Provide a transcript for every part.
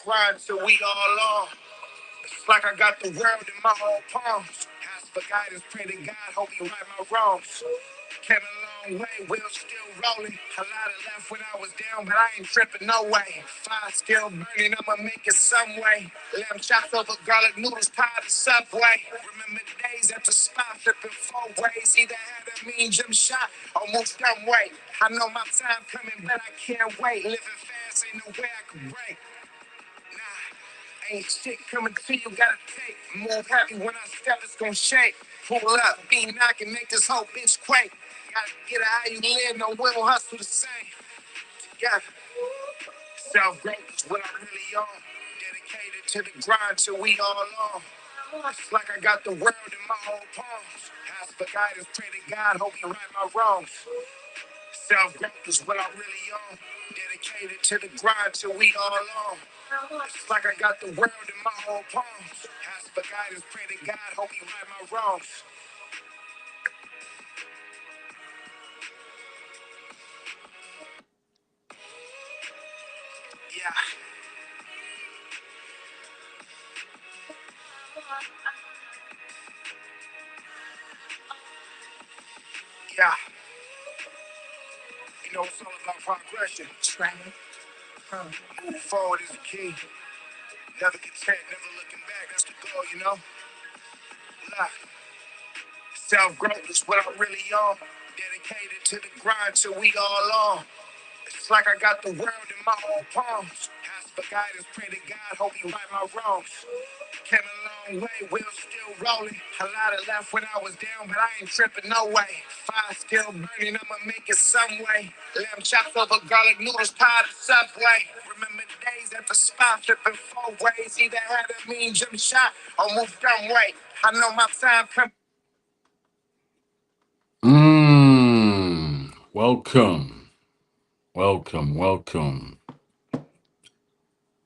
grind till we all on. It's like I got the world in my own palms. Ask for guidance, pray to God, hope he right my wrongs. Came a long way, wheels still rolling. A lot of left when I was down, but I ain't tripping no way. Fire still burning, I'ma make it some way. Lamb chops over garlic noodles, pie the Subway. Remember the days at the spot, flipping four ways. Either had a mean jump shot or move dumb way. I know my time coming, but I can't wait. Living fast, ain't no way I can break. Nah, ain't shit coming to you, gotta take. Move happy when I step, it's gon' shake. Pull up, be knocking, make this whole bitch quake. Gotta get it how you live, no will hustle the same. Yeah, self-growth is what I'm really on. Dedicated to the grind till we all on. It's like I got the world in my own palms. Ask for guidance, pray to God, hope he right my wrongs. Self-growth is what I'm really on. Dedicated to the grind till we all on. It's like I got the world in my own palms. Ask for guidance, pray to God, hope he right my wrongs. Yeah, yeah. You know it's all about progression. Moving forward is the key. Never content, never looking back. That's the goal, you know. Self-growth is what I'm really on. Dedicated to the grind till we all on. It's like I got the world in my own palms. Ask for guidance, pray to God, hope he right my wrongs. Came a long way, wheels still rolling. A lot of left when I was down, but I ain't tripping no way. Fire still burning, I'ma make it some way. Lamb chops over garlic noodles, pie the Subway. Remember the days at the spot, flipping four ways. Either had a mean jump shot or move dumb way. I know my time coming. Welcome, welcome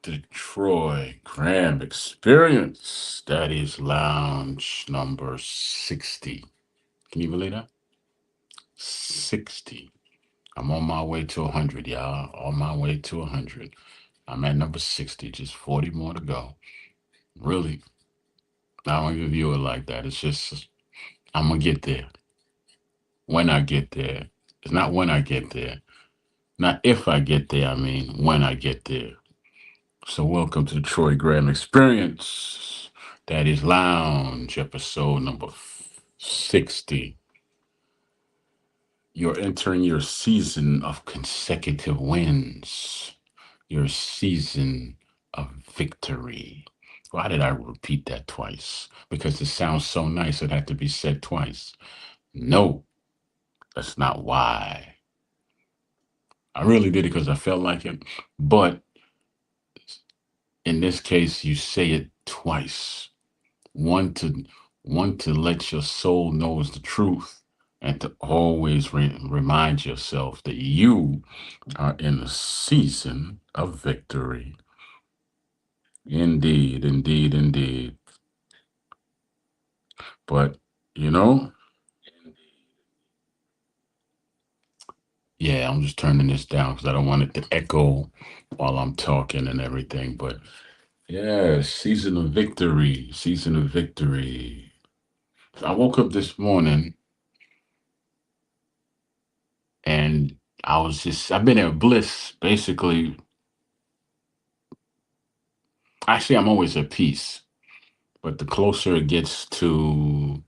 to the Troy Graham Experience. Daddies Lounge number 60. Can you believe that? 60. I'm on my way to 100, y'all. On my way to 100. I'm at number 60, just 40 more to go. Really, I don't even view it like that. It's just, I'm going to get there. When I get there. It's not when I get there. Not if I get there, I mean when I get there. So welcome to the Troy Graham Experience. Daddy's Lounge, episode number 60. You're entering your season of consecutive wins. Your season of victory. Why did I repeat that twice? Because it sounds so nice it had to be said twice. No, that's not why. I really did it because I felt like it. But in this case, you say it twice. One to one to let your soul knows the truth, and to always remind yourself that you are in a season of victory. Indeed, indeed, indeed. But you know, yeah, I'm just turning this down because I don't want it to echo while I'm talking and everything. But yeah, season of victory, season of victory. I woke up this morning and I've been at bliss basically. Actually, I'm always at peace, but the closer it gets to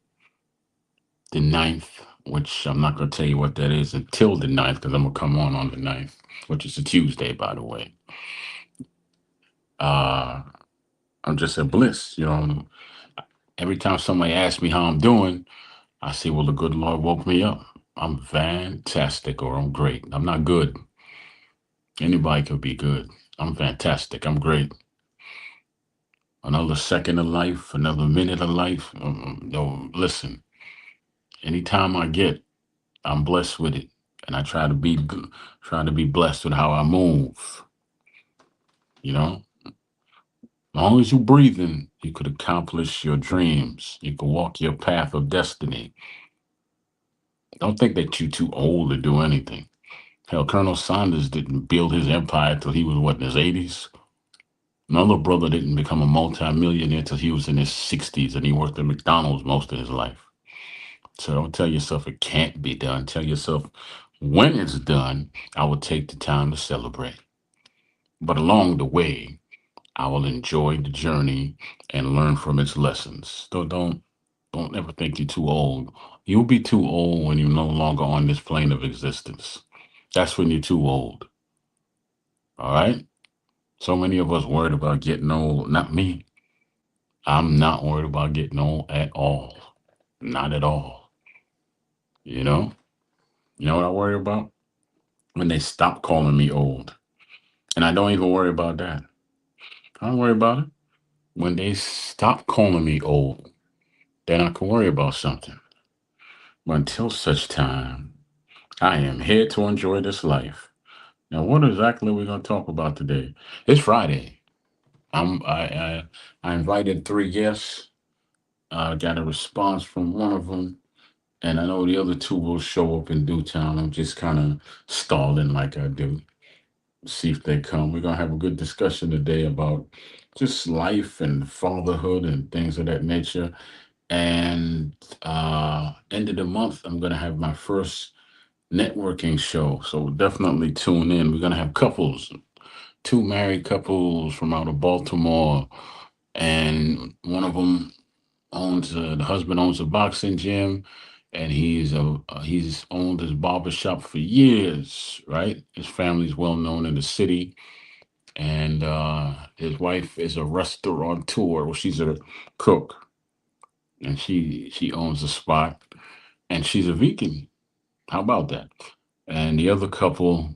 the ninth, which I'm not going to tell you what that is until the ninth, because I'm going to come on the ninth, which is a Tuesday, by the way. Uh, I'm just at bliss, you know. Every time somebody asks me how I'm doing, I say, well, the good Lord woke me up. I'm fantastic, or I'm great. I'm not good. Anybody could be good. I'm fantastic. I'm great. Another second of life, another minute of life. No, listen. Anytime I get, I'm blessed with it, and I try to be blessed with how I move. You know, as long as you're breathing, you could accomplish your dreams. You could walk your path of destiny. Don't think that you're too old to do anything. Hell, Colonel Sanders didn't build his empire till he was what in his 80s. My little brother didn't become a multimillionaire until he was in his 60s, and he worked at McDonald's most of his life. So don't tell yourself it can't be done. Tell yourself when it's done, I will take the time to celebrate. But along the way, I will enjoy the journey and learn from its lessons. Don't ever think you're too old. You'll be too old when you're no longer on this plane of existence. That's when you're too old. All right? So many of us worried about getting old. Not me. I'm not worried about getting old at all. Not at all. You know? You know what I worry about? When they stop calling me old. And I don't even worry about that. I don't worry about it. When they stop calling me old, then I can worry about something. But until such time, I am here to enjoy this life. Now, what exactly are we going to talk about today? It's Friday. I'm, I, I, I invited three guests. I got a response from one of them, and I know the other two will show up in due time. I'm just kind of stalling like I do. See if they come. We're gonna have a good discussion today about just life and fatherhood and things of that nature. And end of the month, I'm gonna have my first networking show. So definitely tune in. We're gonna have couples, two married couples from out of Baltimore, and one of them owns the husband owns a boxing gym, and he's owned his barber shop for years. Right, his family's well known in the city, and his wife is a restaurateur. Well, she's a cook, and she owns a spot, and she's a vegan. How about that? And the other couple,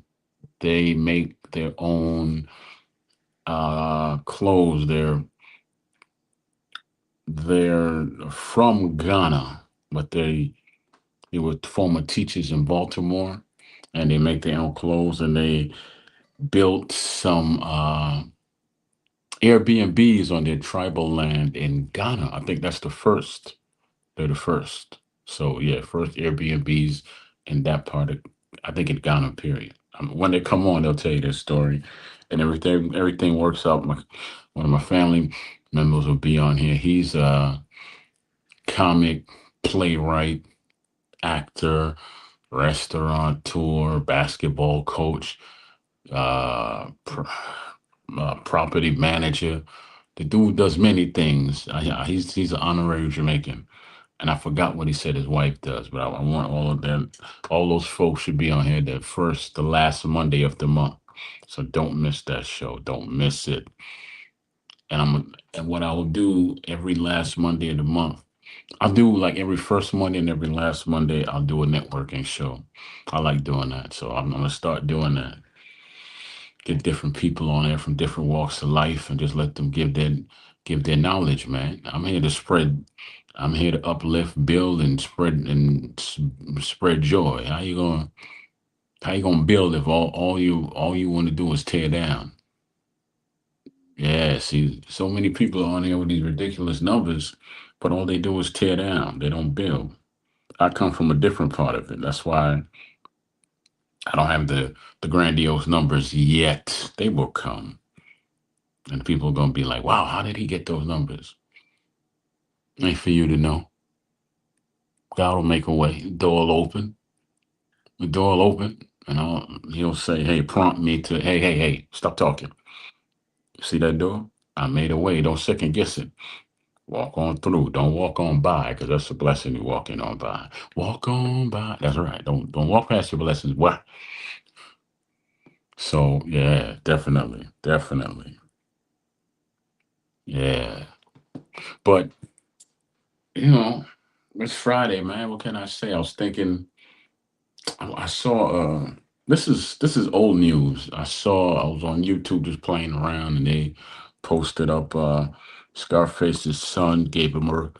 they make their own clothes. They're from Ghana, but they were former teachers in Baltimore, and they make their own clothes. And they built some Airbnbs on their tribal land in Ghana. I think that's the first. They're the first. So yeah, first Airbnbs in that part of, I think in Ghana. Period. When they come on, they'll tell you their story, and everything works out. One of my family members will be on here. He's a comic, playwright, actor, restaurateur, basketball coach, uh, pr- property manager. The dude does many things. He's an honorary Jamaican, and I forgot what he said his wife does. But I want all of them. All those folks should be on here the last Monday of the month. So don't miss that show. Don't miss it. And what I will do every last Monday of the month, I'll do like every first Monday and every last Monday. I'll do a networking show. I like doing that, so I'm gonna start doing that. Get different people on there from different walks of life, and just let them give their knowledge, man. I'm here to spread. I'm here to uplift, build, and spread joy. How you gonna build if all you want to do is tear down? Yeah, see, so many people are on here with these ridiculous numbers, but all they do is tear down. They don't build. I come from a different part of it. That's why I don't have the grandiose numbers yet. They will come, and people are gonna be like, "Wow, how did he get those numbers?" Ain't for you to know. God will make a way. Door will open. The door will open, and he'll say, "Hey, prompt me to, hey, hey, hey, stop talking. See that door? I made a way. Don't second guess it. Walk on through. Don't walk on by, because that's a blessing you walking on by. Walk on by. That's right. Don't walk past your blessings. What? So yeah, definitely, definitely, yeah. But you know, it's Friday, man. What can I say? I was thinking. I saw. This is old news. I was on YouTube just playing around, and they posted up. Scarface's son gave him a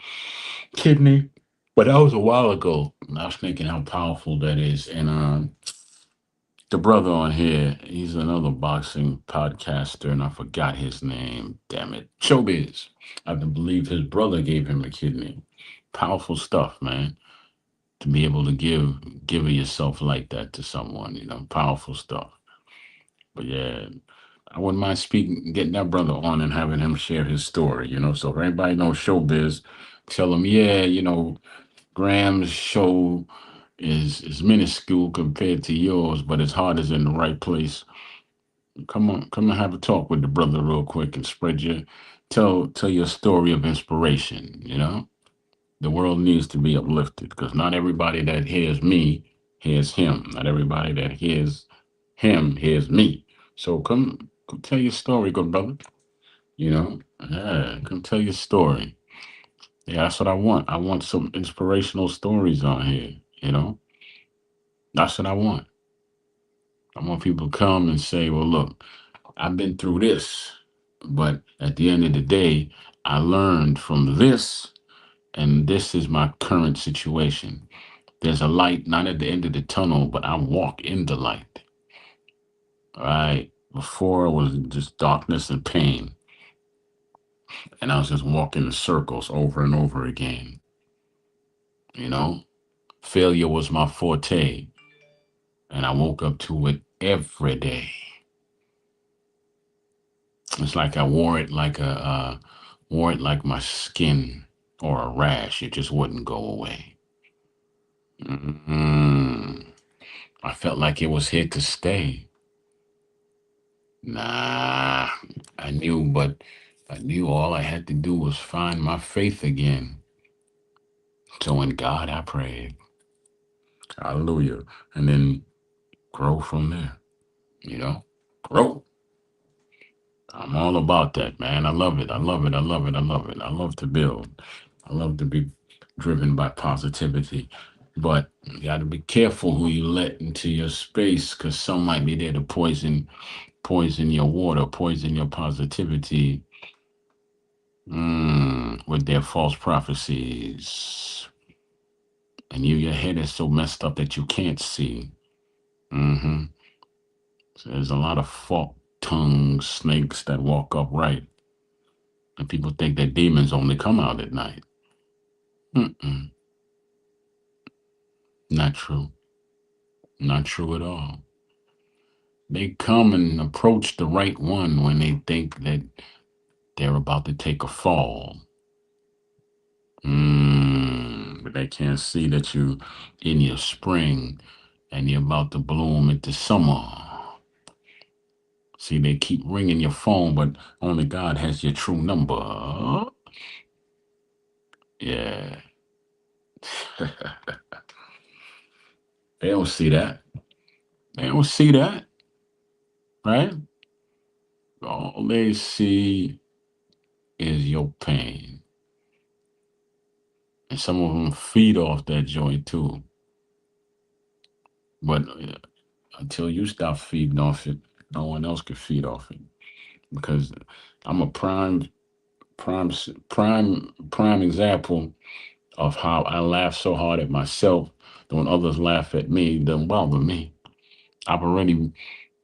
kidney, but that was a while ago. And I was thinking how powerful that is, and the brother on here, he's another boxing podcaster, and I forgot his name. Damn it, Showbiz. I believe his brother gave him a kidney. Powerful stuff, man. To be able to give of yourself like that to someone, powerful stuff. But yeah, I wouldn't mind speaking, getting that brother on and having him share his story. So if everybody knows showbiz, tell them, yeah, Graham's show is minuscule compared to yours, but his heart is in the right place. Come and have a talk with the brother real quick and spread your tell your story of inspiration. The world needs to be uplifted because not everybody that hears me hears him. Not everybody that hears him hears me. So come tell your story, good brother. Yeah, come tell your story. Yeah, that's what I want. I want some inspirational stories on here. That's what I want. I want people to come and say, well, look, I've been through this, but at the end of the day, I learned from this, and this is my current situation. There's a light, not at the end of the tunnel, but I walk in the light. All right. Before it was just darkness and pain, and I was just walking in circles over and over again. You know, failure was my forte, and I woke up to it every day. It's like I wore it like my skin or a rash. It just wouldn't go away. mm I felt like it was here to stay. Nah, I knew all I had to do was find my faith again. So in God I prayed. Hallelujah. And then grow from there. You know? Grow. I'm all about that, man. I love it. I love it. I love it. I love it. I love to build. I love to be driven by positivity. But you got to be careful who you let into your space because some might be there to poison your water, poison your positivity with their false prophecies. And your head is so messed up that you can't see. hmm So there's a lot of forked tongued snakes that walk upright. And people think that demons only come out at night. Mm-mm. Not true. Not true at all. They come and approach the right one when they think that they're about to take a fall. But they can't see that you in your spring and you're about to bloom into summer. See, they keep ringing your phone, but only God has your true number. Yeah. They don't see that. They don't see that, right? All they see is your pain. And some of them feed off that joint too. But until you stop feeding off it, no one else can feed off it. Because I'm a prime example of how I laugh so hard at myself that when others laugh at me, it doesn't bother me. I've already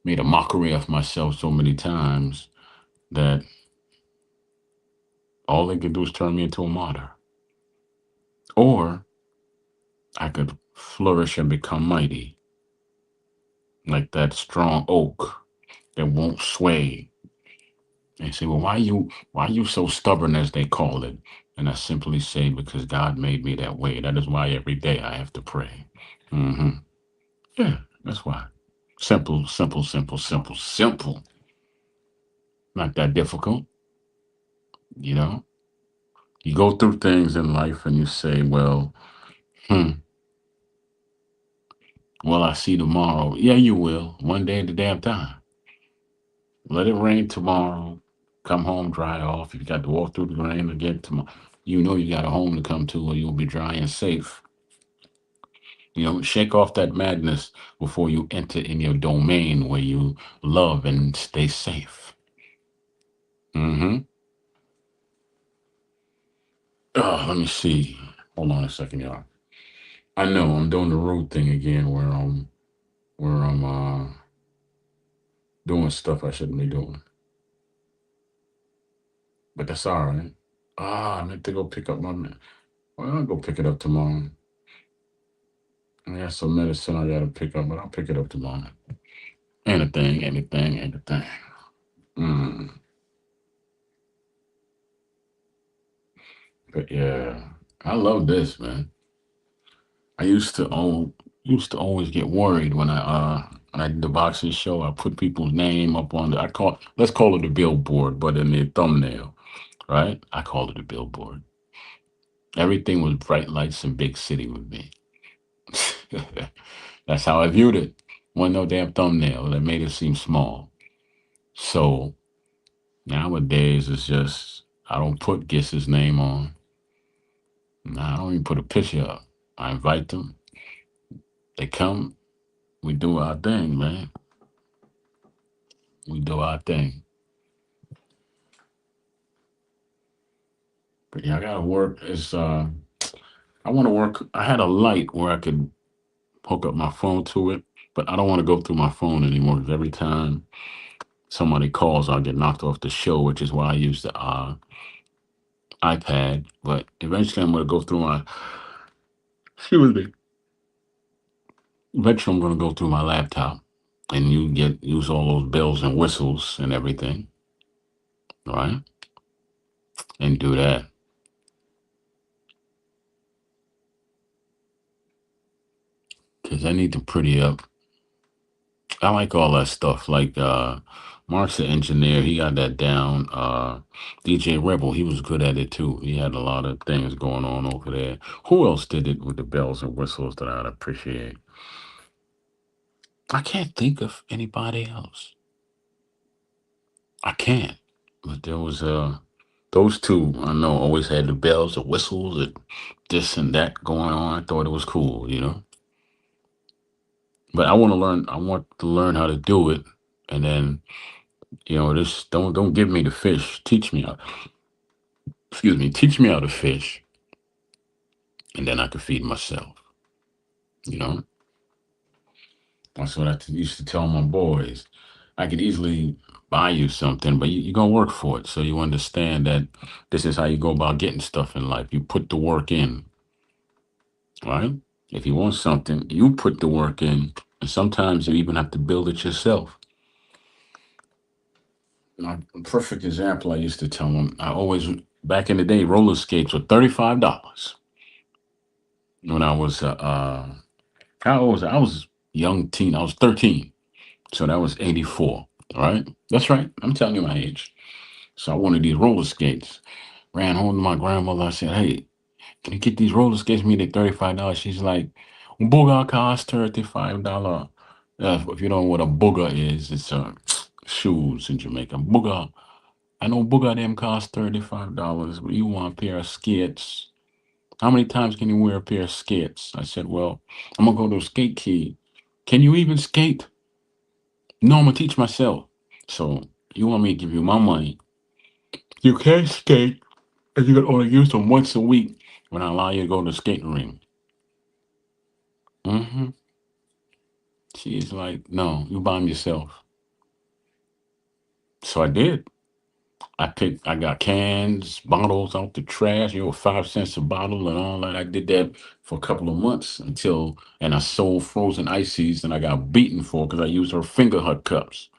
made a mockery of myself so many times that all they could do is turn me into a martyr. Or I could flourish and become mighty, like that strong oak that won't sway. They say, well, why you so stubborn as they call it? And I simply say, because God made me that way. That is why every day I have to pray. hmm Yeah, that's why. Simple, simple, simple, simple, simple. Not that difficult, you know? You go through things in life and you say, well, hmm, well, I see tomorrow. Yeah, you will. One day at a damn time. Let it rain tomorrow. Come home, dry off. If you got to walk through the rain again tomorrow, you know you got a home to come to, or you'll be dry and safe. Shake off that madness before you enter in your domain where you love and stay safe. Mm-hmm. Oh, let me see. Hold on a second, y'all. I know I'm doing the road thing again, where I'm doing stuff I shouldn't be doing, but that's all right. I meant to go pick up my man. Well, I'll go pick it up tomorrow. I got some medicine I gotta pick up, but I'll pick it up tomorrow. Anything, anything, anything. Mm. But yeah, I love this, man. I used to always get worried when I did the boxing show. I put people's name up on the I call let's call it a billboard, but in the thumbnail, right? I call it a billboard. Everything was bright lights and big city with me. That's how I viewed it. Wasn't no damn thumbnail that made it seem small. So nowadays it's just I don't put Giss's name on. Nah, I don't even put a picture up. I invite them. They come. We do our thing, man. We do our thing. But yeah, I gotta work. I want to work. I had a light where I could hook up my phone to it, but I don't want to go through my phone anymore because every time somebody calls, I'll get knocked off the show, which is why I use the iPad. But eventually, I'm gonna go through my. Excuse me. Eventually, I'm gonna go through my laptop, and you get use all those bells and whistles and everything, right? And do that because I need to pretty up. I like all that stuff. Like Mark's the engineer, he got that down. DJ Rebel, he was good at it too. He had a lot of things going on over there. Who else did it with the bells and whistles that I'd appreciate? I can't think of anybody else. I can't. But there was those two I know always had the bells, the whistles, and this and that going on. I thought it was cool, you know. But I want to learn. I want to learn how to do it, and then this don't give me the fish. Teach me how. Excuse me. Teach me how to fish, and then I can feed myself. You know, that's what used to tell my boys. I could easily buy you something, but you're gonna work for it. So you understand that this is how you go about getting stuff in life. You put the work in, right? If you want something, you put the work in, and sometimes you even have to build it yourself. My perfect example, I used to tell them, I always, back in the day, roller skates were $35 when I was, how old was I? I was young teen. I was 13. So that was 84, all right? That's right. I'm telling you my age. So I wanted these roller skates. Ran home to my grandmother. I said, hey, can you get these roller skates for me? They're $35. She's like, booger cost $35. If you don't know what a booger is, it's shoes in Jamaica. Booger. I know booger them cost $35, but you want a pair of skates. How many times can you wear a pair of skates? I said, well, I'm gonna go to a skate key. Can you even skate? No, I'm gonna teach myself. So you want me to give you my money? You can't skate, and you can only use them once a week when I allow you to go to the skating ring. hmm She's like, no, you buy them yourself. So I did. I got cans, bottles out the trash, 5 cents a bottle and all that. I did that for a couple of months and I sold frozen ices and I got beaten for because I used her finger hut cups.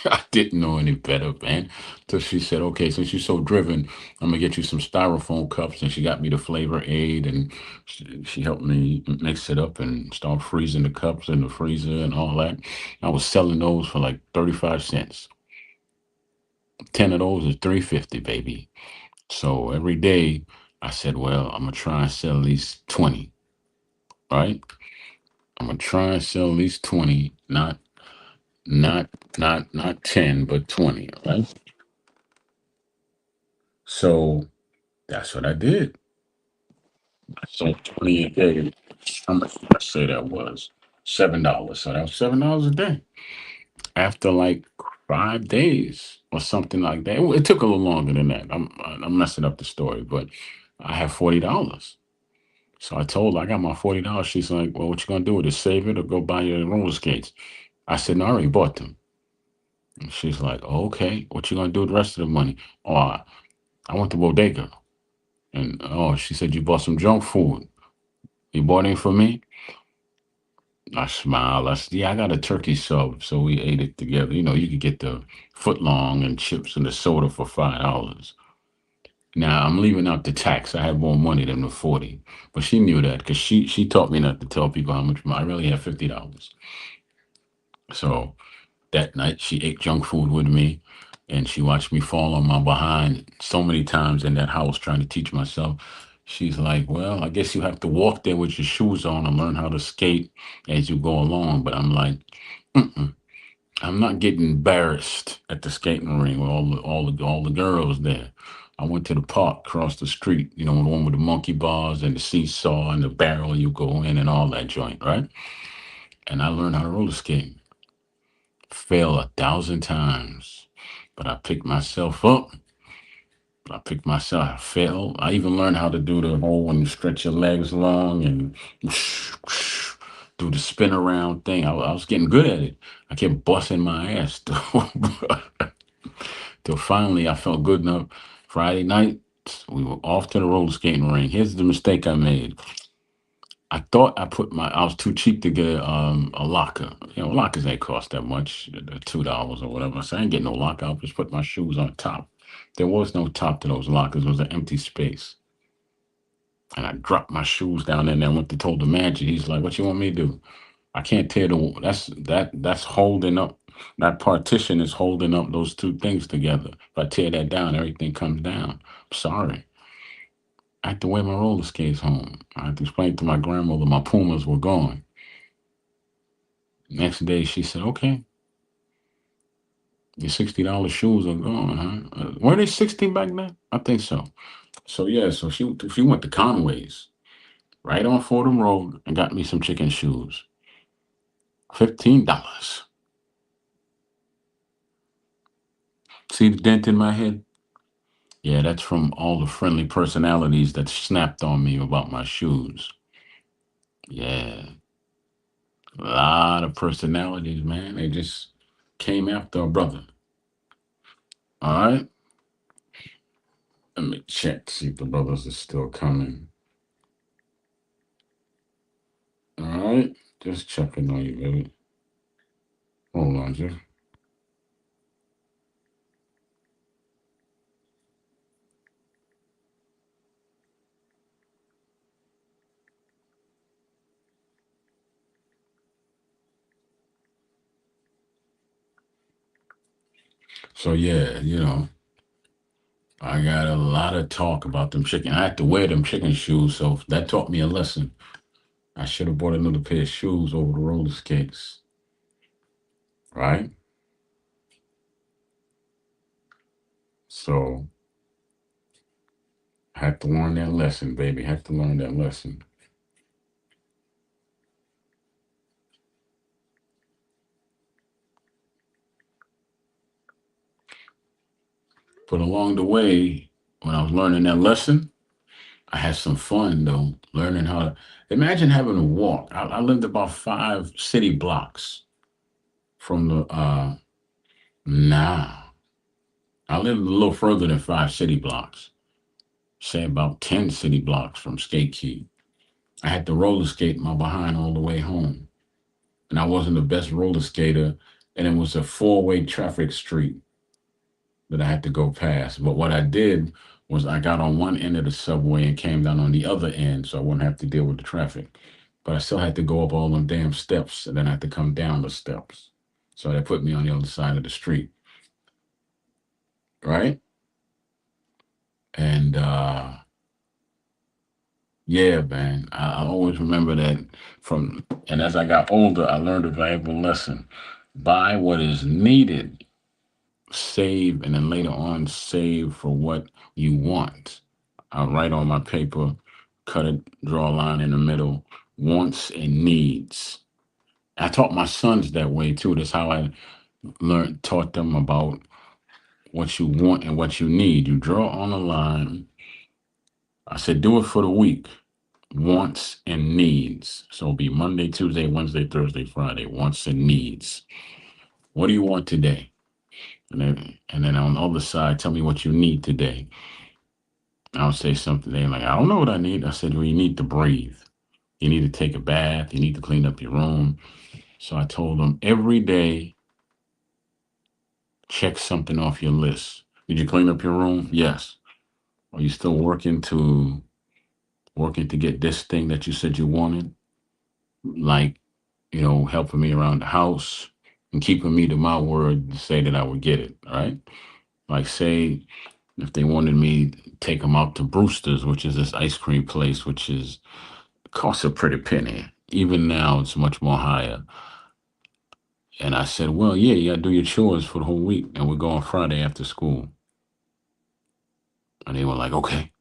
I didn't know any better, man. So she said, okay, since you're so driven, I'm gonna get you some styrofoam cups. And she got me the flavor aid and she helped me mix it up and start freezing the cups in the freezer and all that. I was selling those for like 35 cents. 10 of those is 350, baby. So every day I said, well, I'm gonna try and sell at least 20, right? I'm gonna try and sell at least 20, not not 10, but 20, right? So that's what I did. I sold 20 a day. How much did I say that was? $7. So that was $7 a day. After like 5 days or something like that. It took a little longer than that. I'm messing up the story, but I have $40. So I told her I got my $40. She's like, well, what you gonna do with it? Save it or go buy your roller skates? I said, no, I already bought them. And she's like, oh, okay. What you gonna do with the rest of the money? Oh, I went to bodega. And oh, she said you bought some junk food. You bought it for me? I smile. Yeah, I got a turkey sub, so we ate it together. You know, you could get the foot long and chips and the soda for $5. Now I'm leaving out the tax. I have more money than the 40, but she knew that because she taught me not to tell people how much money. I really have $50. So that night she ate junk food with me, and she watched me fall on my behind so many times in that house trying to teach myself. She's like, "Well, I guess you have to walk there with your shoes on and learn how to skate as you go along." But I'm like, mm-mm. I'm not getting embarrassed at the skating ring with all the girls there. I went to the park across the street, you know, the one with the monkey bars and the seesaw and the barrel you go in and all that joint, right? And I learned how to roller skate. Fell 1,000 times, but I picked myself up. I picked myself. I fell. I even learned how to do the whole when you stretch your legs long and do the spin around thing. I was getting good at it. I kept busting my ass till finally I felt good enough. Friday night, we were off to the roller skating ring. Here's the mistake I made. I thought I was too cheap to get a locker. You know, lockers ain't cost that much, $2 or whatever. So I ain't getting no locker. I'll just put my shoes on top. There was no top to those lockers. It was an empty space. And I dropped my shoes down in there and went to told the manager. He's like, "What you want me to do? I can't tear the that's holding up that partition is holding up those two things together. If I tear that down, everything comes down. Sorry. I had to wear my roller skates home. I had to explain to my grandmother my Pumas were gone. Next day, she said, "Okay, your $60 shoes are gone, huh? Were they 60 back then? I think so. So yeah, so she went to Conway's right on Fordham Road and got me some chicken shoes. $15. See the dent in my head? Yeah, that's from all the friendly personalities that snapped on me about my shoes. Yeah, a lot of personalities, man. They just came after a brother. All right, let me check see if the brothers are still coming. All right, just checking on you, baby. Hold on, just so yeah, you know, I got a lot of talk about them chicken. I had to wear them chicken shoes, so that taught me a lesson. I should have bought another pair of shoes over the roller skates, right? So I had to learn that lesson, baby. Had to learn that lesson. But along the way, when I was learning that lesson, I had some fun though, learning how to imagine having to walk. I lived about 5 city blocks from the nah. I lived a little further than 5 city blocks. Say about 10 city blocks from Skate Key. I had to roller skate my behind all the way home. And I wasn't the best roller skater. And it was a four-way traffic street that I had to go past. But what I did was I got on one end of the subway and came down on the other end so I wouldn't have to deal with the traffic. But I still had to go up all them damn steps and then I had to come down the steps. So they put me on the other side of the street, right? And yeah, man, I always remember that from, and as I got older, I learned a valuable lesson. Buy what is needed, save, and then later on save for what you want. I'll write on my paper, cut it, draw a line in the middle, wants and needs. I taught my sons that way too. That's how I taught them about what you want and what you need. You draw on a line. I said, do it for the week. Wants and needs. So it'll be Monday, Tuesday, Wednesday, Thursday, Friday. Wants and needs. What do you want today? And then on the other side, tell me what you need today. I'll say something. They like, I don't know what I need. I said, well, you need to breathe. You need to take a bath. You need to clean up your room. So I told him every day, check something off your list. Did you clean up your room? Yes. Are you still working to get this thing that you said you wanted? Like, helping me around the house and keeping me to my word to say that I would get it, right? Like, say if they wanted me to take them out to Brewster's, which is this ice cream place, which is costs a pretty penny. Even now, it's much more higher. And I said, well, yeah, you got to do your chores for the whole week, and we're going Friday after school. And they were like, okay.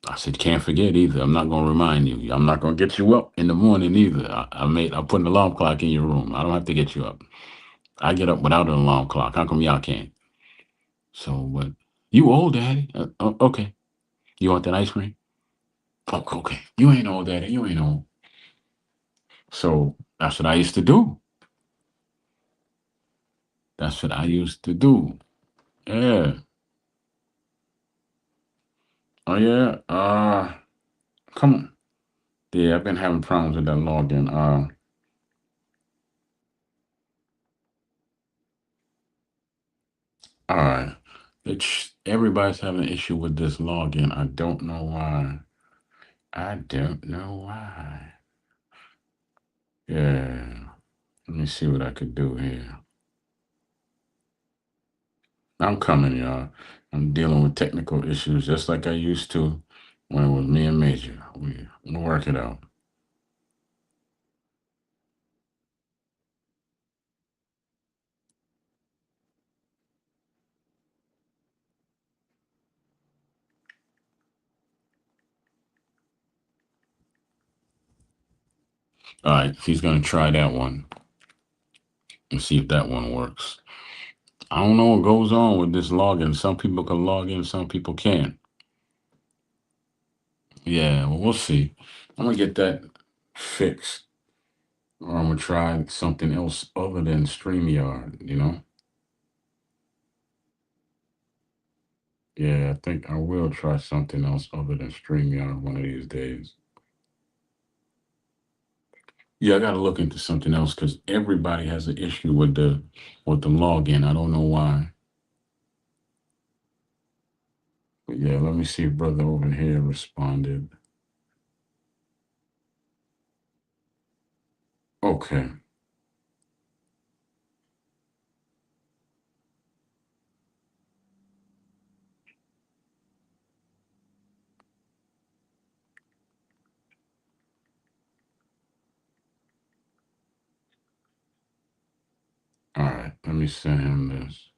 I said, can't forget either. I'm not going to remind you. I'm not going to get you up in the morning either. I put an alarm clock in your room. I don't have to get you up. I get up without an alarm clock. How come y'all can't? So, but you old, daddy. Okay. You want that ice cream? Oh, okay. You ain't old, daddy. You ain't old. So that's what I used to do. That's what I used to do. Yeah. Oh yeah. Come on. Yeah, I've been having problems with that login. All right. Everybody's having an issue with this login. I don't know why. I don't know why. Yeah. Let me see what I could do here. I'm coming, y'all. I'm dealing with technical issues just like I used to when it was me and Major. We'll work it out. All right, he's gonna try that one and see if that one works. I don't know what goes on with this login. Some people can log in, some people can't. Yeah, well, we'll see. I'm gonna get that fixed, or I'm gonna try something else other than StreamYard. Yeah, I think I will try something else other than StreamYard one of these days. Yeah, I gotta look into something else because everybody has an issue with the login. I don't know why. But yeah, let me see if brother over here responded. Okay. All right. Let me send him this.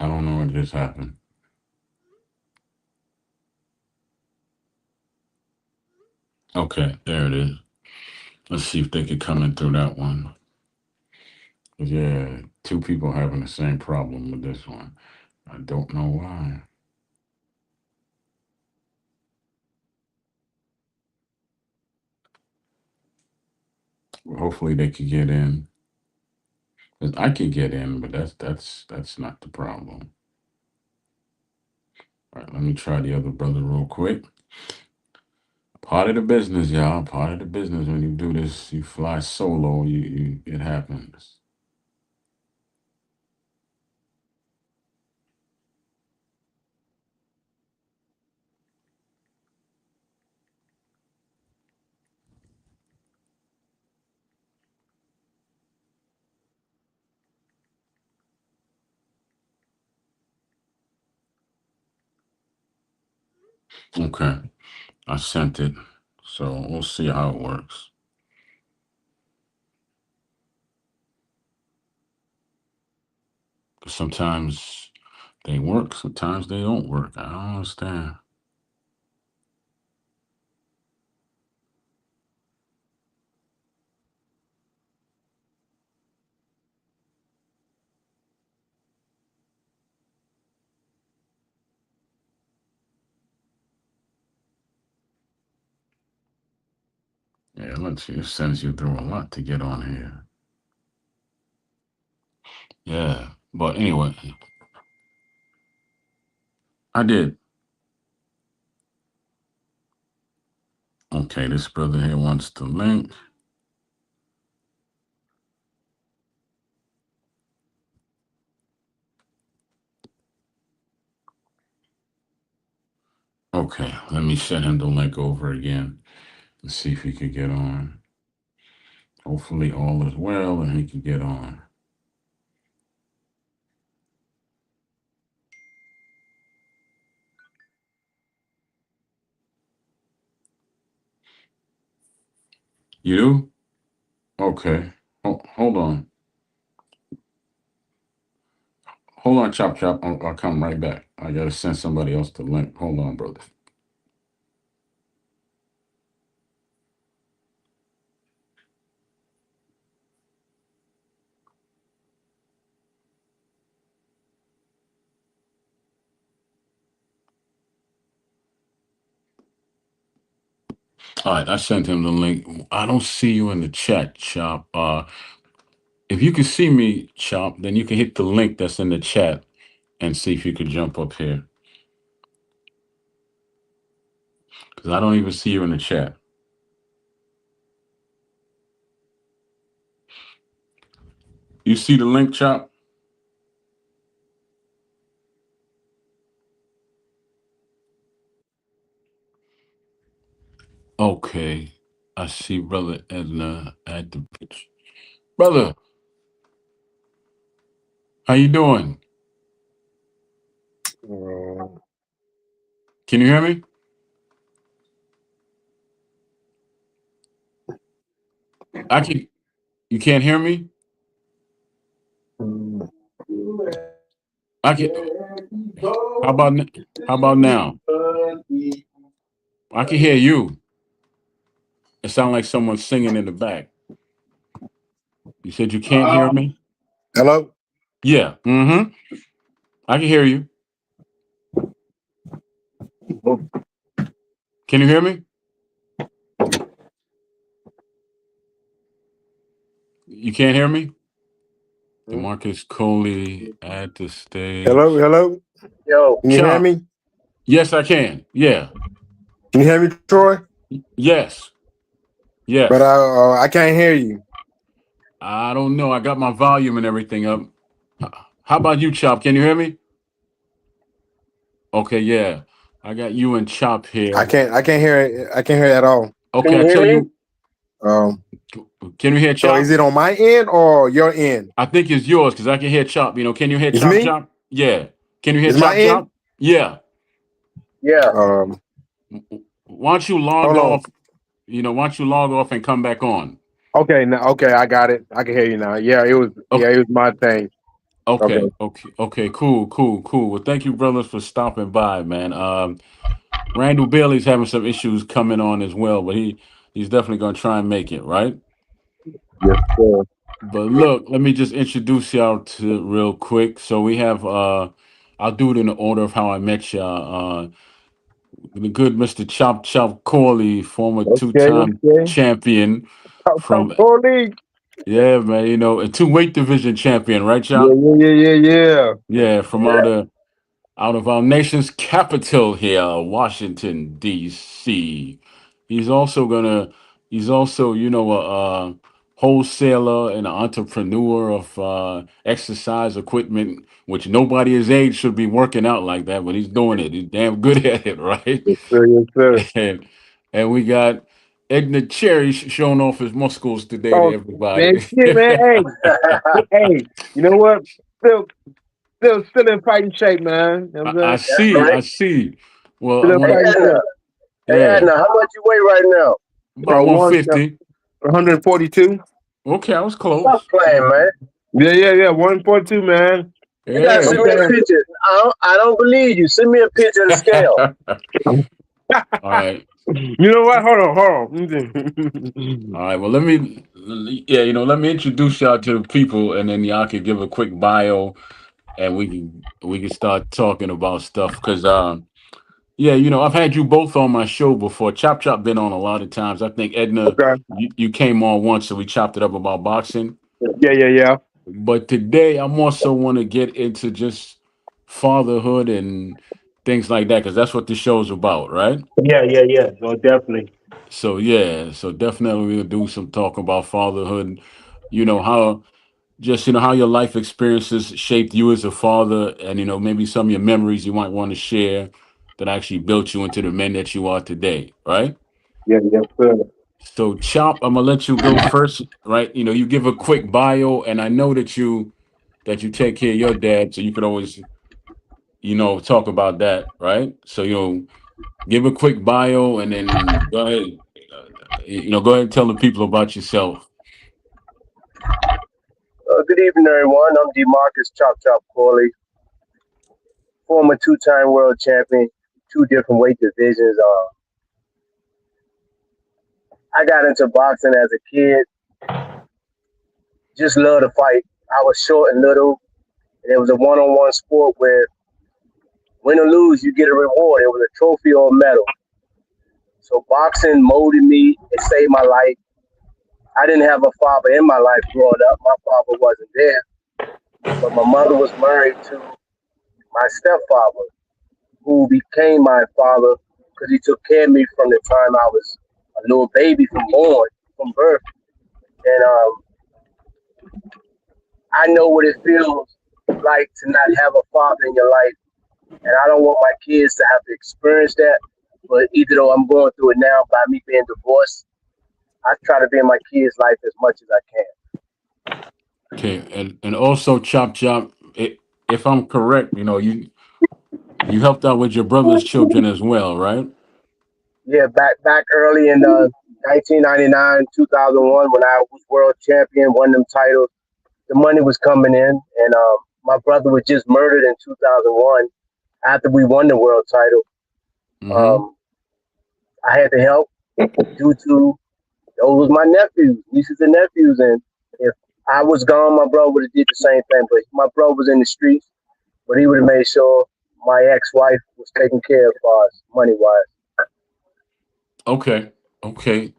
I don't know what just happened. Okay, there it is. Let's see if they could come in through that one. 'Cause, yeah, two people having the same problem with this one. I don't know why. Hopefully they could get in. 'Cause I could get in, but that's not the problem. All right, let me try the other brother real quick. Part of the business, y'all. Part of the business when you do this, you fly solo, you it happens. Okay. I sent it. So we'll see how it works. 'Cause sometimes they work, sometimes they don't work. I don't understand. let's see. It sends you through a lot to get on here. Yeah, but anyway, I did. Okay, this brother here wants the link. Okay, let me send him the link over again and see if he could get on. Hopefully, all is well and he can get on. You do? Okay. Hold on. Hold on, Chop Chop. I'll come right back. I gotta send somebody else the link. Hold on, brother. All right, I sent him the link. I don't see you in the chat, Chop. If you can see me, Chop, then you can hit the link that's in the chat and see if you could jump up here. Because I don't even see you in the chat. You see the link, Chop? Okay. I see Brother Edna at the pitch. Brother, how you doing? Uh, Can you hear me? I can. You can't hear me? mm, I can. How about how about now? I can hear you. It sounds like someone's singing in the back. You said you can't hear me? hello? Yeah. Mm-hmm. I can hear you. Can you hear me? You can't hear me? Demarcus Coley at the Hello, stage. hello? Yo, Can you hear Chop. me? Yes, I can. Yeah. Can you hear me, Troy? Yes. But Yes. I can't hear you. I don't know. I got my volume and everything up. How about you, Chop? Can you hear me? Okay, yeah. I got you and Chop here. I can't hear it. I can't hear it at all. can Okay, you I hear tell me? you. Um, Can you hear so is Chop? it on my end or your end? I think it's yours because I can hear Chop. Can you hear It's Chop me? Chop? Yeah. Can you hear It's my Chop end? Chop? Yeah. Yeah. Um, Why don't you log hold on. off? Why don't you log off and come back on? Okay, now okay, I got it. I can hear you now. Okay. It was my thing. Okay. Okay. Cool. Cool. Well, thank you, brothers, for stopping by, man. Randall Bailey's having some issues coming on as well, but he's definitely gonna try and make it, right? Yes, sir. But look, let me just introduce y'all to real quick. So we have I'll do it in the order of how I met y'all. The good Mr. Chop Chop Corley, former Okay, two-time okay. champion Top from Coley. yeah, man, a two weight division champion, right, Yeah, Chop? yeah. Yeah, from out of our nation's capital here, Washington D.C. He's also gonna he's also a wholesaler and an entrepreneur of exercise equipment, which nobody his age should be working out like that, but he's doing it. He's damn good at it, right? Yes, sir, yes, sir. And and we got Edna Cherry showing off his muscles today to Oh man, everybody. shit, man. Hey, you know what? Still still in fighting shape, man. You know what I'm I saying? That's see, right. I see. Well, I Still in Hey want to, fighting Edna. shape. Hey yeah, Edna, how much you weigh right now? about One 150. 142. Okay, I was Stop close. playing, man. Yeah. 142, man. You gotta Yeah. send me a Okay. picture. I don't believe you. Send me a picture of the scale. All right. You know what? Hold on. All right. Well, yeah, let me introduce y'all to the people, and then y'all can give a quick bio, and we can start talking about stuff. Cause Yeah, I've had you both on my show before. Chop Chop been on a lot of times. I think Edna, Okay. you came on once, so we chopped it up about boxing. Yeah, yeah, yeah. But today, I'm also want to get into just fatherhood and things like that because that's what the show's about, right? Yeah, yeah, yeah. No, definitely. So yeah, so definitely we'll do some talk about fatherhood. How just how your life experiences shaped you as a father, and maybe some of your memories you might want to share that actually built you into the man that you are today, right? Yeah, yes, sir. So Chop, I'm gonna let you go first, right? You give a quick bio, and I know that you take care of your dad, so you could always talk about that, right? So give a quick bio, and then go ahead, go ahead and tell the people about yourself. Good evening, everyone. I'm Demarcus Chop Chop Corley, former two-time world champion, two different weight divisions. I got into boxing as a kid, just loved to fight. I was short and little, and it was a one-on-one sport where win or lose, you get a reward. It was a trophy or a medal. So boxing molded me. It saved my life. I didn't have a father in my life growing up. My father wasn't there, but my mother was married to my stepfather, who became my father because he took care of me from the time I was a little baby from birth. And I know what it feels like to not have a father in your life. And I don't want my kids to have to experience that. But either though I'm going through it now by me being divorced, I try to be in my kids' life as much as I can. Okay, and also Chop Chop, if I'm correct, you helped out with your brother's children as well, right? Yeah, back early in 1999, 2001, when I was world champion, won them titles, the money was coming in, and my brother was just murdered in 2001 after we won the world title. Mm-hmm. Um, I had to help due to those was my nephews, nieces and nephews, and if I was gone, my brother would have did the same thing. But my brother was in the streets, but he would have made sure my ex-wife was taken care of as far as money wise. Okay, okay.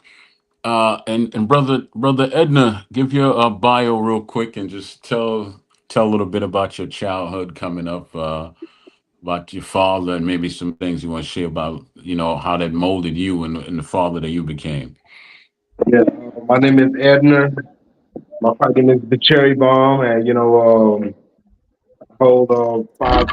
And brother Edna, give your bio real quick and just tell a little bit about your childhood coming up, about your father, and maybe some things you want to share about how that molded you and the father that you became. Yeah, my name is Edner. My fighting is the Cherry Bomb, and hold five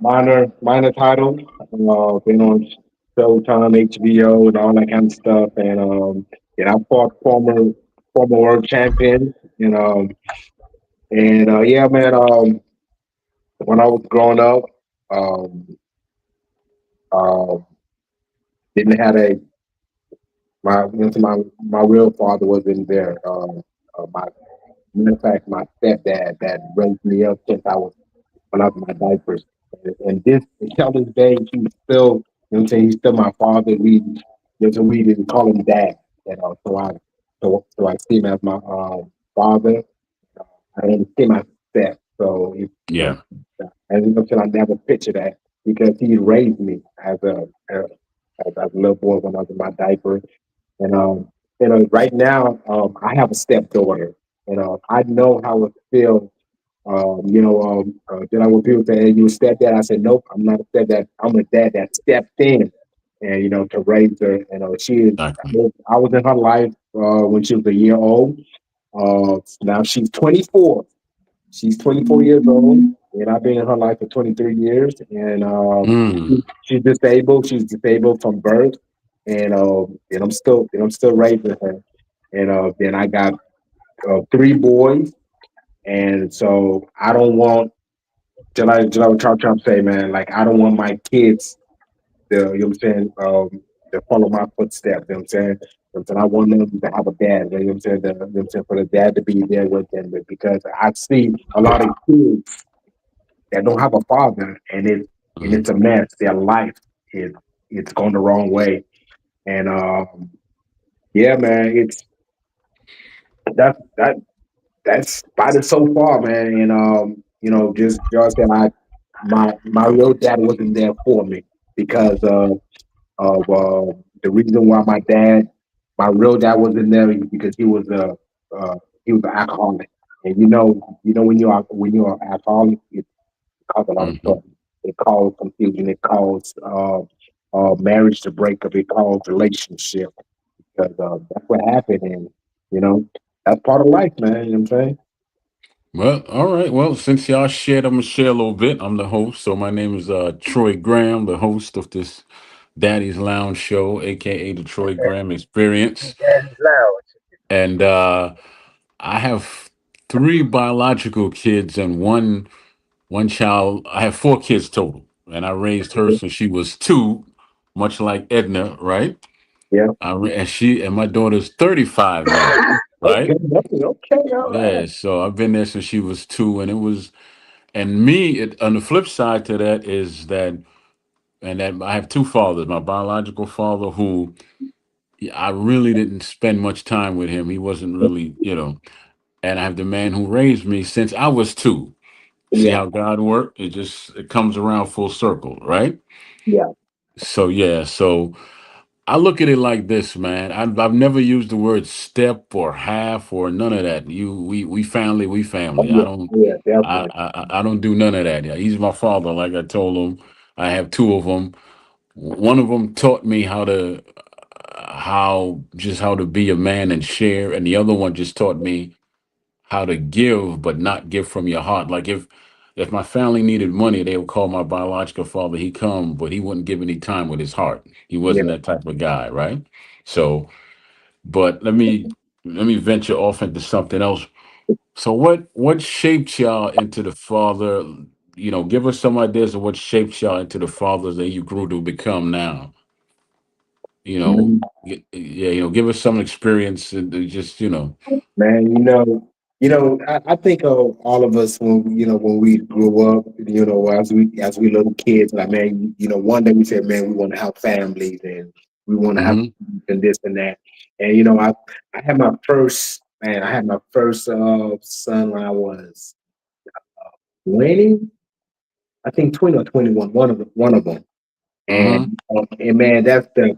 minor titles. Been on Showtime, HBO, and all that kind of stuff. And I fought former world champion. Yeah, man. When I was growing up, um, uh, didn't have a my real father wasn't there. My matter of fact, my stepdad that raised me up since I was when I was in my diapers. And this until this day, he's still, he's still my father. We didn't call him dad, so I see him as my father. I didn't see him as step. So Yeah. and I never picture that because he raised me as a little boy when I was in my diaper. And right now, I have a stepdaughter. I know how it feels. Then I when people say, "Hey, you a stepdad?" I said, "Nope, I'm not a stepdad. I'm a dad that stepped in, and to raise her. She is. Exactly. I was in her life when she was a year old. Now she's 24. She's 24 years old, and I've been in her life for 23 years. And Mm. she's disabled. She's disabled from birth, and I'm still raising her. And then I got three boys, and so I don't want just like what Trump say, man. Like I don't want my kids to, what I'm saying, to follow my footsteps. You know what I'm saying? I want them to have a dad. You know what I'm saying? For the dad to be there with them, but because I see a lot of kids that don't have a father, and Mm. it's a mess. Their life is it's going the wrong way, and yeah, man, it's that that that's about it so far, man. And just said my real dad wasn't there for me because the reason why my real dad wasn't there is because uh, he was an alcoholic, and when you're an alcoholic, it causes a lot of Hmm. trouble. It causes confusion. It causes marriage to break up. It causes relationship because that's what happened, and you know that's part of life, man. You know what I'm saying? Well, all right. Well, since y'all shared, I'm gonna share a little bit. I'm the host, so my name is Troy Graham, the host of this Daddy's Lounge show, aka the Troy Graham Experience, Daddy's Lounge. and I have three biological kids and one child. I have four kids total, and I raised her since she was two, much like Edna, right? Yeah. And my daughter's 35 now, Okay. right? Okay. Okay. All right. Yeah, so I've been there since she was two, and it was and me. On the flip side to that is that I have two fathers. My biological father, who I really didn't spend much time with him. He wasn't really, and I have the man who raised me since I was two. See Yeah. how God worked? It comes around full circle, right? Yeah. So yeah, so I look at it like this, man. I've never used the word step or half or none of that. We family, we Oh, family. I yeah. don't Yeah. I, Definitely. I don't do none of that. Yeah, he's my father, like I told him. I have two of them. One of them taught me how to be a man and share, and the other one just taught me how to give, but not give from your heart. Like if my family needed money, they would call my biological father. He come, but he wouldn't give any time with his heart. He wasn't Yeah. that type of guy, right? So, but let me venture off into something else. So, what shaped y'all into the father? Give us some ideas of what shaped y'all into the fathers that you grew to become now. Yeah, give us some experience and just Man, I think of all of us when we grew up, as we little kids, like man, one day we said, man, we want to have families and we want to have Mm-hmm. and this and that. And I had my first son when I was 20, I think 20 or 21, one of them. Mm-hmm. And man, that's the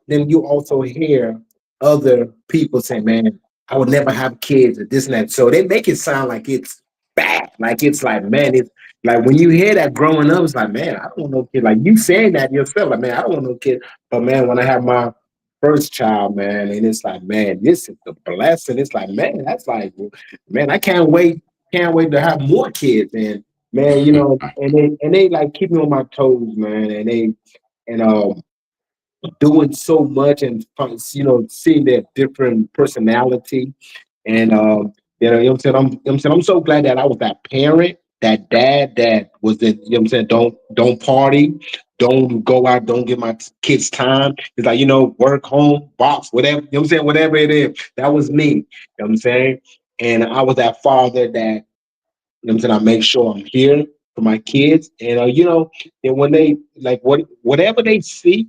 then you also hear other people say, man, I would never have kids or this and that. So they make it sound like it's bad. Like it's like, man, it's like when you hear that growing up, it's like, man, I don't want no kid. Like you saying that yourself, like, man, I don't want no kid. But man, when I have my first child, man, and it's like, man, this is the blessing. It's like, man, that's like, man, I can't wait to have more kids. And man, and they like keep me on my toes, man, and doing so much and seeing their different personality and you know what I'm saying. I'm so glad that I was that parent, that dad that was the you know what I'm saying. Don't party, don't go out, don't give my kids time. It's like work, home, box, whatever. You know what I'm saying. Whatever it is, that was me. You know what I'm saying. And I was that father that you know what I'm saying? I make sure I'm here for my kids, and and when they like whatever they see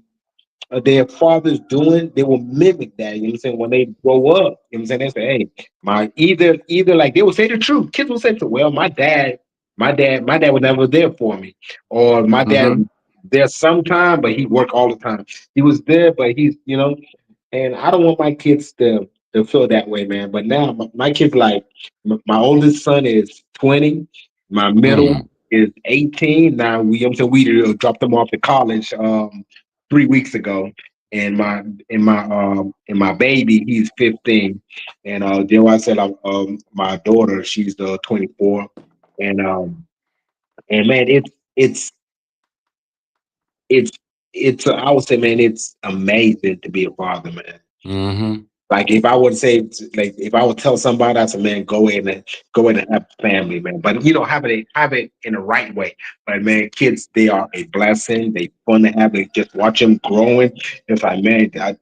their fathers doing, they will mimic that. You know what I'm saying? When they grow up, you know what I'm saying? They say, hey, my either like they will say the truth. Kids will say, well, my dad was never there for me, or my dad Mm-hmm. was there sometime, but he worked all the time. He was there, but and I don't want my kids to feel that way, man. But now my kids like my oldest son is 20, my middle Mm-hmm. is 18. Now we dropped them off to college 3 weeks ago, and my baby he's 15, and then I said my daughter she's 24, and man it's it's I would say, man, it's amazing to be a father, man. Mm-hmm. Like if I would say, like if I would tell somebody, I said, man, go in and have a family, man. But have it in the right way. But man, kids, they are a blessing. They fun to have. They just watch them growing. It's like, man, I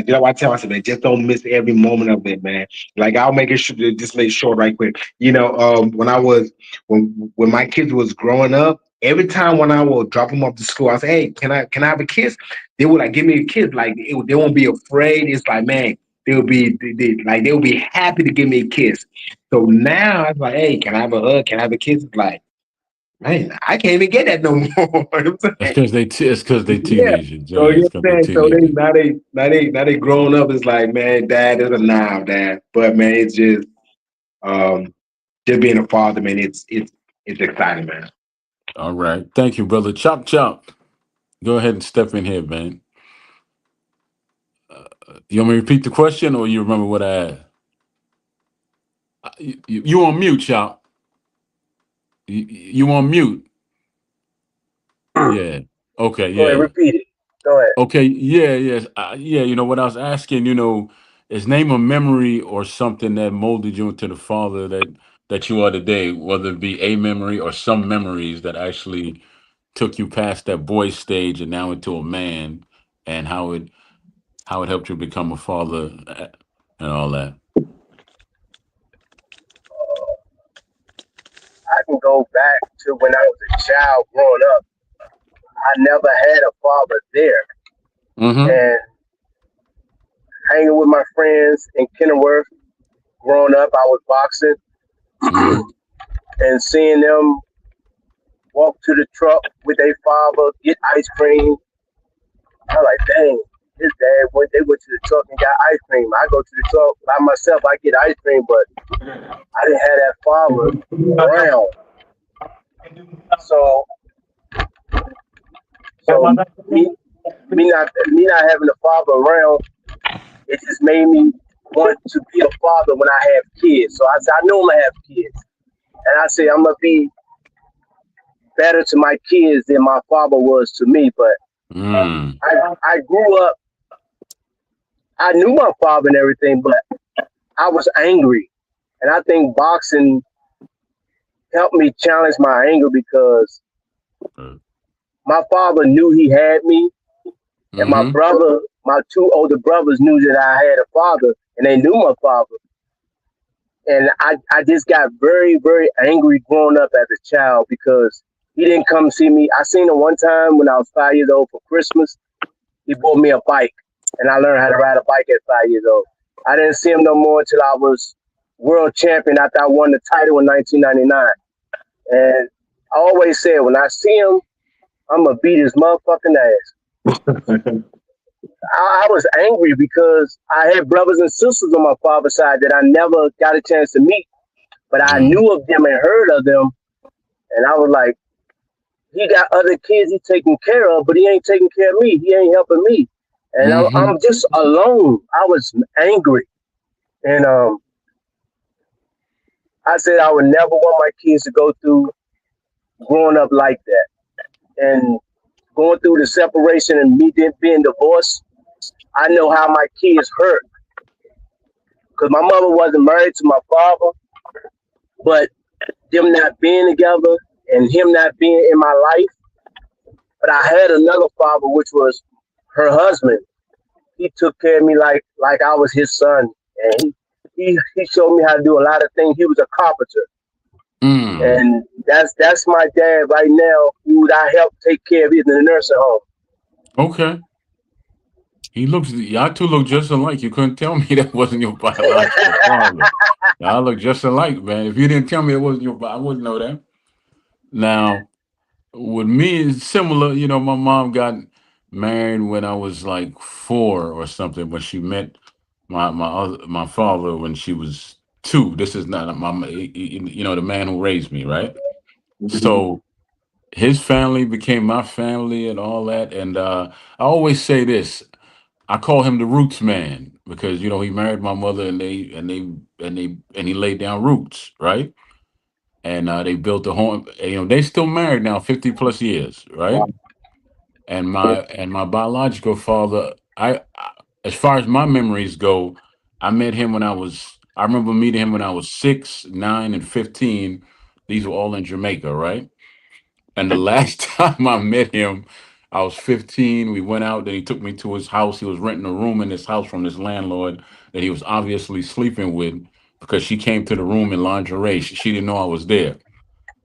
tell myself, man, just don't miss every moment of it, man. Like I'll make it sure to just make sure right quick. When my kids was growing up, every time when I would drop them off to school, I say, hey, can I have a kiss? They would like give me a kiss, like they won't be afraid. It's like, man, they'll be happy to give me a kiss. So now it's like, hey, can I have a hug? Can I have a kiss? It's like, Man, I can't even get that no more. You know what I'm It's saying? because it's because they Yeah. teenagers. So Yeah, you know it's because what they I'm saying? So they teenagers. now they grown up. It's like, man, dad is a now dad. But man, it's um just being a father, man, it's exciting, man. All right. Thank you, brother. Chop chop. Go ahead and step in here, man. You want me to repeat the question or you remember what I asked? You on mute, Chop. You on mute. Yeah. Okay, Go ahead, yeah. repeat it. Go ahead. Okay, yeah, yes. Yeah, you know what I was asking, is name a memory or something that molded you into the father that you are today, whether it be a memory or some memories that actually took you past that boy stage and now into a man, and how it helped you become a father, and all that. I can go back to when I was a child growing up. I never had a father there. Mm-hmm. And hanging with my friends in Kenilworth, growing up, I was boxing Mm-hmm. and seeing them walk to the truck with their father, get ice cream. I was like, dang, his dad they went to the truck and got ice cream. I go to the truck by myself, I get ice cream, but I didn't have that father around. So so me me not having a father around, it just made me want to be a father when I have kids. So I said, I know I'm gonna have kids. And I said I'm gonna be better to my kids than my father was to me. But Mm. I grew up, I knew my father and everything, but I was angry. And I think boxing helped me challenge my anger because my father knew he had me, and Mm-hmm. my two older brothers knew that I had a father, and they knew my father. And I just got very, very angry growing up as a child because he didn't come see me. I seen him one time when I was 5 years old for Christmas. He bought me a bike, and I learned how to ride a bike at 5 years old. I didn't see him no more until I was world champion after I won the title in 1999. And I always said, when I see him, I'm gonna beat his motherfucking ass. I was angry because I had brothers and sisters on my father's side that I never got a chance to meet, but I Mm-hmm. knew of them and heard of them, and I was like, he got other kids he taking care of, but he ain't taking care of me. He ain't helping me, and Mm-hmm. I'm just alone. I was angry, and I said I would never want my kids to go through growing up like that, and going through the separation and me being divorced. I know how my kids hurt because my mother wasn't married to my father, but them not being together and him not being in my life. But I had another father, which was her husband. He took care of me like I was his son, and he showed me how to do a lot of things. He was a carpenter, Mm. and that's my dad right now, who I help take care of. He's in a nursing home. Okay. Y'all two look just alike. You couldn't tell me that wasn't your biological father. Y'all look just alike, man. If you didn't tell me it wasn't I wouldn't know that. Now, with me, it's similar. My mom got married when I was like 4 or something, but she met my father when she was 2. This is not the man who raised me, right? So his family became my family and all that. And I always say this. I call him the roots man because he married my mother and he laid down roots, right? And they built a home. They still married now, 50 plus years, right? And my biological father, as far as my memories go, I met him when I remember meeting him when I was 6, 9, and 15. These were all in Jamaica, right? And the last time I met him, I was 15. We went out, then he took me to his house. He was renting a room in his house from this landlord that he was obviously sleeping with because she came to the room in lingerie. She didn't know I was there.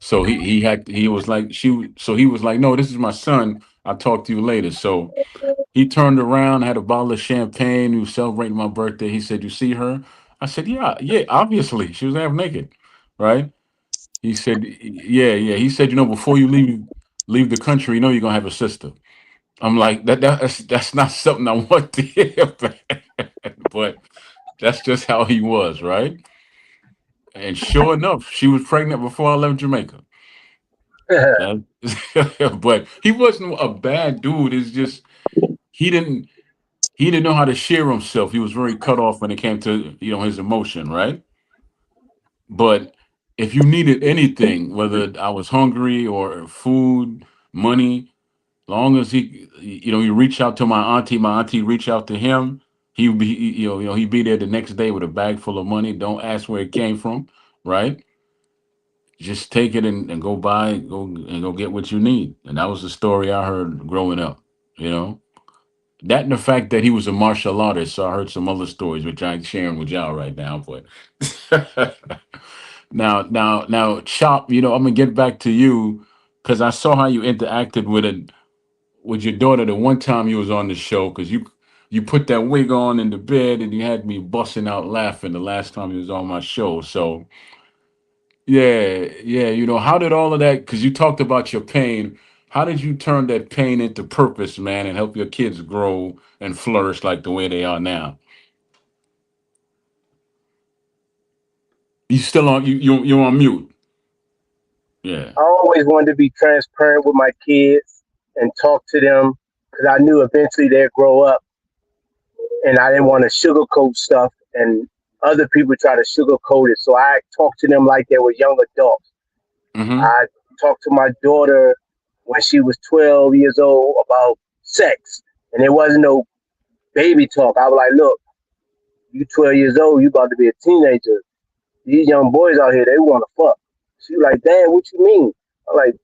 So he was like, no, this is my son. I'll talk to you later. So he turned around, had a bottle of champagne. He was celebrating my birthday. He said, "You see her?" I said, "Yeah, yeah, obviously. She was half naked, right?" He said, yeah, yeah. He said, before you leave the country, you're gonna have a sister. I'm like, that's not something I want to hear, man. But that's just how he was, right? And sure enough, she was pregnant before I left Jamaica. That- but he wasn't a bad dude. It's just he didn't he didn't know how to share himself. He was very cut off when it came to his emotion, right? But if you needed anything, whether I was hungry or food, money, long as he reach out to my auntie reach out to him, he would be, he'd be there the next day with a bag full of money. Don't ask where it came from, right? Just take it and go buy, go get what you need. And that was the story I heard growing up, you know. That and the fact that he was a martial artist, so I heard some other stories which I ain't sharing with y'all right now. But now, Chop, I'm gonna get back to you because I saw how you interacted with your daughter the one time you was on the show because you put that wig on in the bed and you had me busting out laughing the last time you was on my show. So yeah, yeah, how did all of that? Because you talked about your pain. How did you turn that pain into purpose, man, and help your kids grow and flourish like the way they are now? You still on you on mute? Yeah. I always wanted to be transparent with my kids and talk to them because I knew eventually they'd grow up, and I didn't want to sugarcoat stuff. And other people try to sugarcoat it, so I talked to them like they were young adults. Mm-hmm. I talked to my daughter when she was 12 years old about sex, and there wasn't no baby talk. I was like, "Look, you 12 years old, you about to be a teenager. These young boys out here, they want to fuck." She was like, "Dad, what you mean?" I'm like,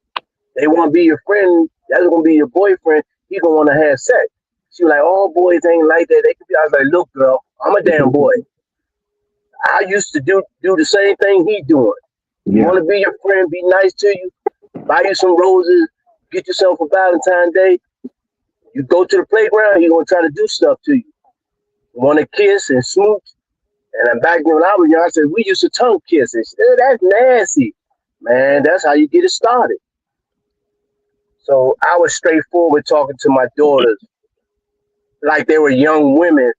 "They want to be your friend. That's gonna be your boyfriend. He gonna want to have sex." She was like, "All boys ain't like that. They could be." I was like, "Look, girl, I'm a damn boy. I used to do the same thing he doing. You Yeah. want to be your friend, be nice to you, buy you some roses, get yourself a Valentine's Day. You go to the playground, he gonna try to do stuff to you. Want to kiss and smooch." And then back then when I was young, I said we used to tongue kiss. And she said, "That's nasty, man. That's how you get it started." So I was straightforward talking to my daughters like they were young women.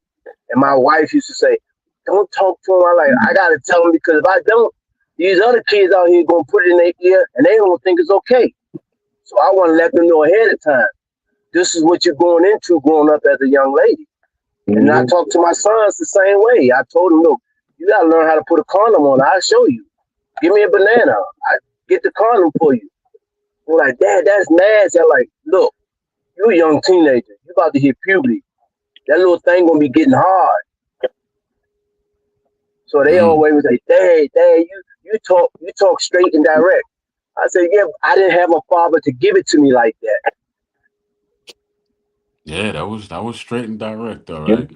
And my wife used to say, "Don't talk to them." I like, I gotta tell them because if I don't, these other kids out here gonna put it in their ear and they don't think it's okay. So I want to let them know ahead of time. This is what you're going into growing up as a young lady. And I Hmm. talk to my sons the same way. I told them, "Look, you gotta learn how to put a condom on. I'll show you. Give me a banana. I get the condom for you." They're like, "Dad, that's nasty." I'm like, "Look, you a young teenager. You about to hit puberty. That little thing gonna be getting hard." So they Mm. always was like, "Dad, you talk straight and direct." I said, "Yeah, I didn't have a father to give it to me like that." Yeah, that was straight and direct. All Yeah. right.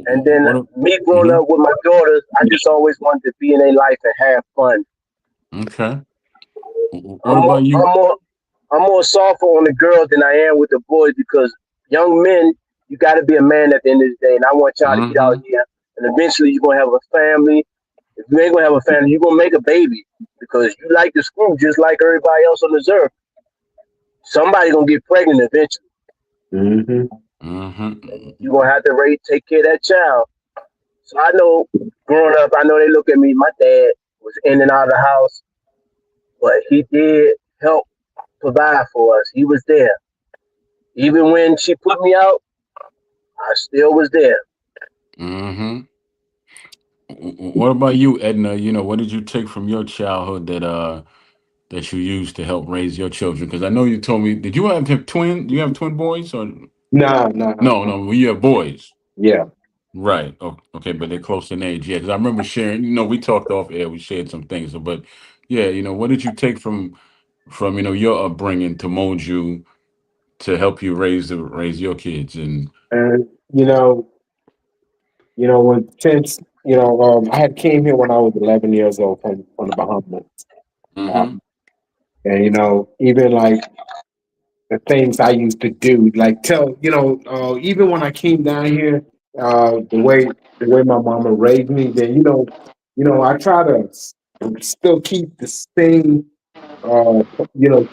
And then What? me growing Mm-hmm. up with my daughters, I just always wanted to be in their life and have fun. Okay. What I'm more, about you? I'm more, I'm more softer on the girls than I am with the boys because young men, you got to be a man at the end of the day. And I want y'all to get out Mm-hmm. here, and eventually you're gonna have a family. If you ain't gonna have a family, you're gonna make a baby because you like to screw just like everybody else on this earth. Somebody gonna get pregnant eventually. Hmm. Mm-hmm. You're gonna have to take care of that child. So I know growing up, I know they look at me. My dad was in and out of the house, but he did help provide for us. He was there. Even when she put me out, I still was there. Mm-hmm. What about you, Edna? What did you take from your childhood that you used to help raise your children? Because I know you told me, did you have twin? Do you have twin boys or No, no, no? No, well, you have boys, yeah. right? Oh, okay, but they're close in age. Yeah, because I remember sharing. We talked off air. We shared some things, but yeah, what did you take from your upbringing to mold you to help you raise your kids? And And when since I had came here when I was 11 years old from the Bahamas, mm-hmm, um, and even like the things I used to do, like even when I came down here, the way my mama raised me, then I try to. still keep the same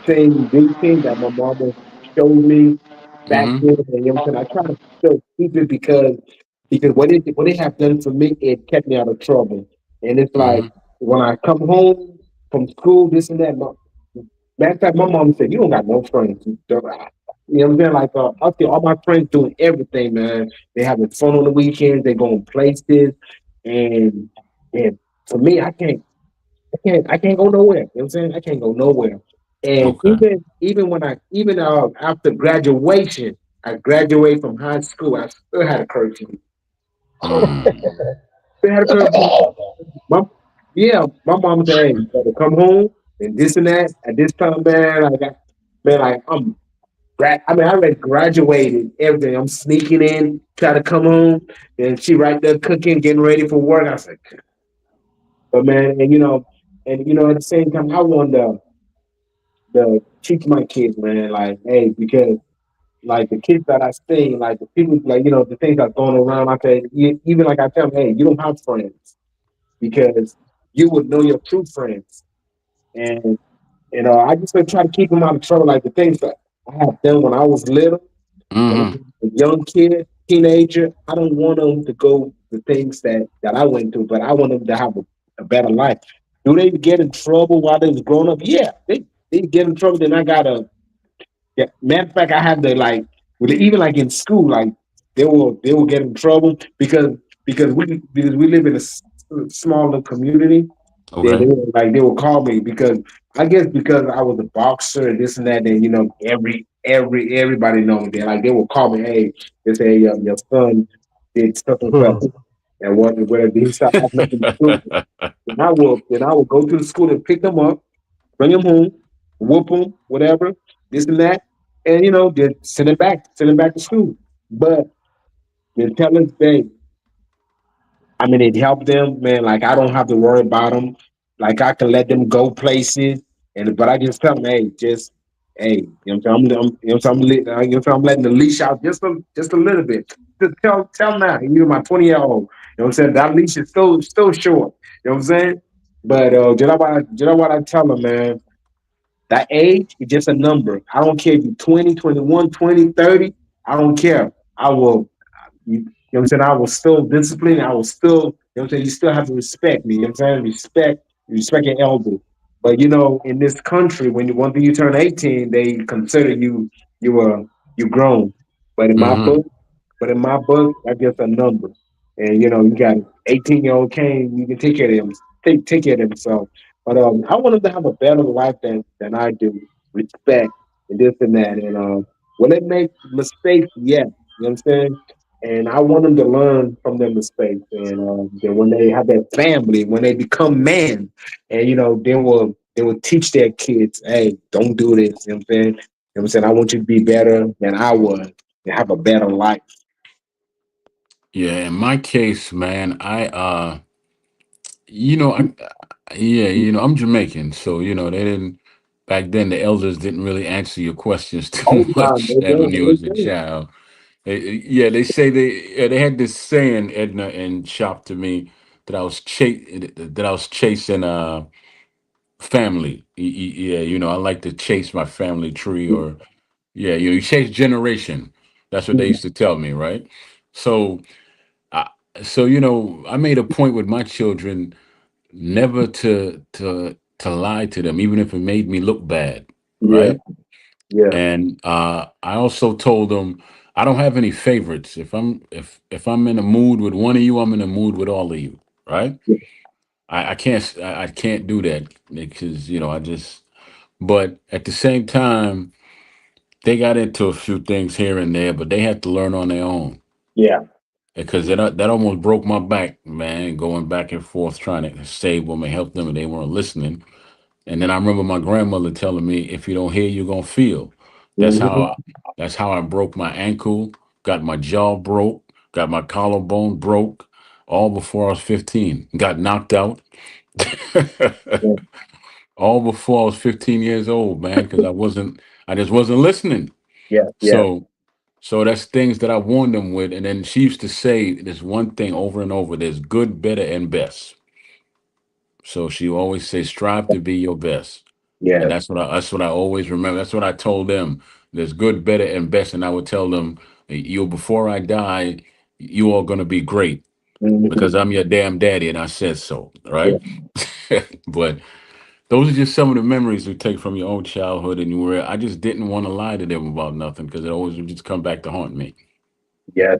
same routine that my mama showed me back Mm-hmm. then. And you know what I'm saying? I try to still keep it because what it have done for me, it kept me out of trouble. And it's like Mm-hmm. when I come home from school, this and that. Matter of fact, my mom said, "You don't got no friends." You know what I'm saying? Like, I see all my friends doing everything, man. They having fun on the weekends. They going places, and and for me, I can't go nowhere. You know what I'm saying? I can't go nowhere. And Okay. even when after graduation, I graduated from high school. I still had a curfew. Mm. Still had a curfew. My, yeah, my mom said, "Hey, you better come home and this and that." At this time, man, like I mean, I already graduated, everything. I'm sneaking in, try to come home, and she right there cooking, getting ready for work. I said, but man, at the same time, I wanted to teach my kids, man, like, hey, because like the kids that I see, like the people, like the things that's going around. I say, even like I tell them, hey, you don't have friends because you would know your true friends, and I just been trying to keep them out of trouble. Like the things that I have done when I was little. When I Mm-hmm. was a young kid, teenager, I don't want them to go the things that I went through, but I want them to have a better life. Do they get in trouble while they was growing up? Yeah, they get in trouble. Then I gotta. Yeah, matter of fact, I had to like even like in school, like they will get in trouble because we live in a small little community. Then Okay. they will call me because I guess because I was a boxer and this and that. Then everybody know me. Then like they will call me, hey, they say your son did such and such, and whether he start acting up in school, then I will go to the school and pick them up, bring them home, whoop them, whatever, this and that, and just send them back to school. But until this day, I mean, it helped them, man. Like I don't have to worry about them. Like I can let them go places, but I just tell them, hey, just hey, I'm letting the leash out just a little bit. Just tell now, you're my 20-year-old. You know what I'm saying? That leash is still short. You know what I'm saying? But you know what I tell them, man. That age is just a number. I don't care if you're 20, 21, 20, 30. I don't care. I will what I'm saying? I was still disciplined. I was still, what I'm saying? You still have to respect me. You know what I'm saying? Respect your elders. But in this country, when once you turn 18, they consider you were you grown. But in my Mm-hmm. book, that's just a number. And you got 18-year-old Kane, you can take care of him, take care of himself. But I want him to have a better life than I do. Respect and this and that. And when they make mistakes, yeah, you know what I'm saying? And I want them to learn from their mistakes. And then when they have their family, when they become men, and they will teach their kids, hey, don't do this. You know what I'm saying? You know what I'm saying? I want you to be better than I was and have a better life. Yeah, in my case, man, you know, I, yeah, I'm Jamaican, so they didn't back then. The elders didn't really answer your questions too Oh no, much they when you was a do. child. Yeah, they say they had this saying, Edna and Chop, to me that I was chasing family. Yeah, I like to chase my family tree, or yeah, you chase generation. That's what they Mhm. used to tell me, right? So, I, I made a point with my children never to lie to them, even if it made me look bad, Yeah, right? yeah, And I also told them I don't have any favorites. If I'm in a mood with one of you, I'm in a mood with all of you, right? yeah, I can't do that because I just. But at the same time, they got into a few things here and there, but they had to learn on their own yeah. because that almost broke my back, man. Going back and forth trying to save them and help them, and they weren't listening. And then I remember my grandmother telling me, "If you don't hear, you're gonna feel." That's how Mhm. I, that's how I broke my ankle, got my jaw broke, got my collarbone broke, all before I was 15. Got knocked out, Yeah, all before I was 15 years old, man, because I just wasn't listening. yeah, yeah. So, so that's things that I warned them with. And then she used to say this one thing over and over: "There's good, better, and best." So she always says, strive to be your best. And Yes. that's what I always remember. That's what I told them. There's good, better, and best. And I would tell them, you before I die, you all gonna be great because Hmm. I'm your damn daddy and I said so. Yeah. Right. But those are just some of the memories we take from your own childhood and where I just didn't want to lie to them about nothing because it always would just come back to haunt me. Yes.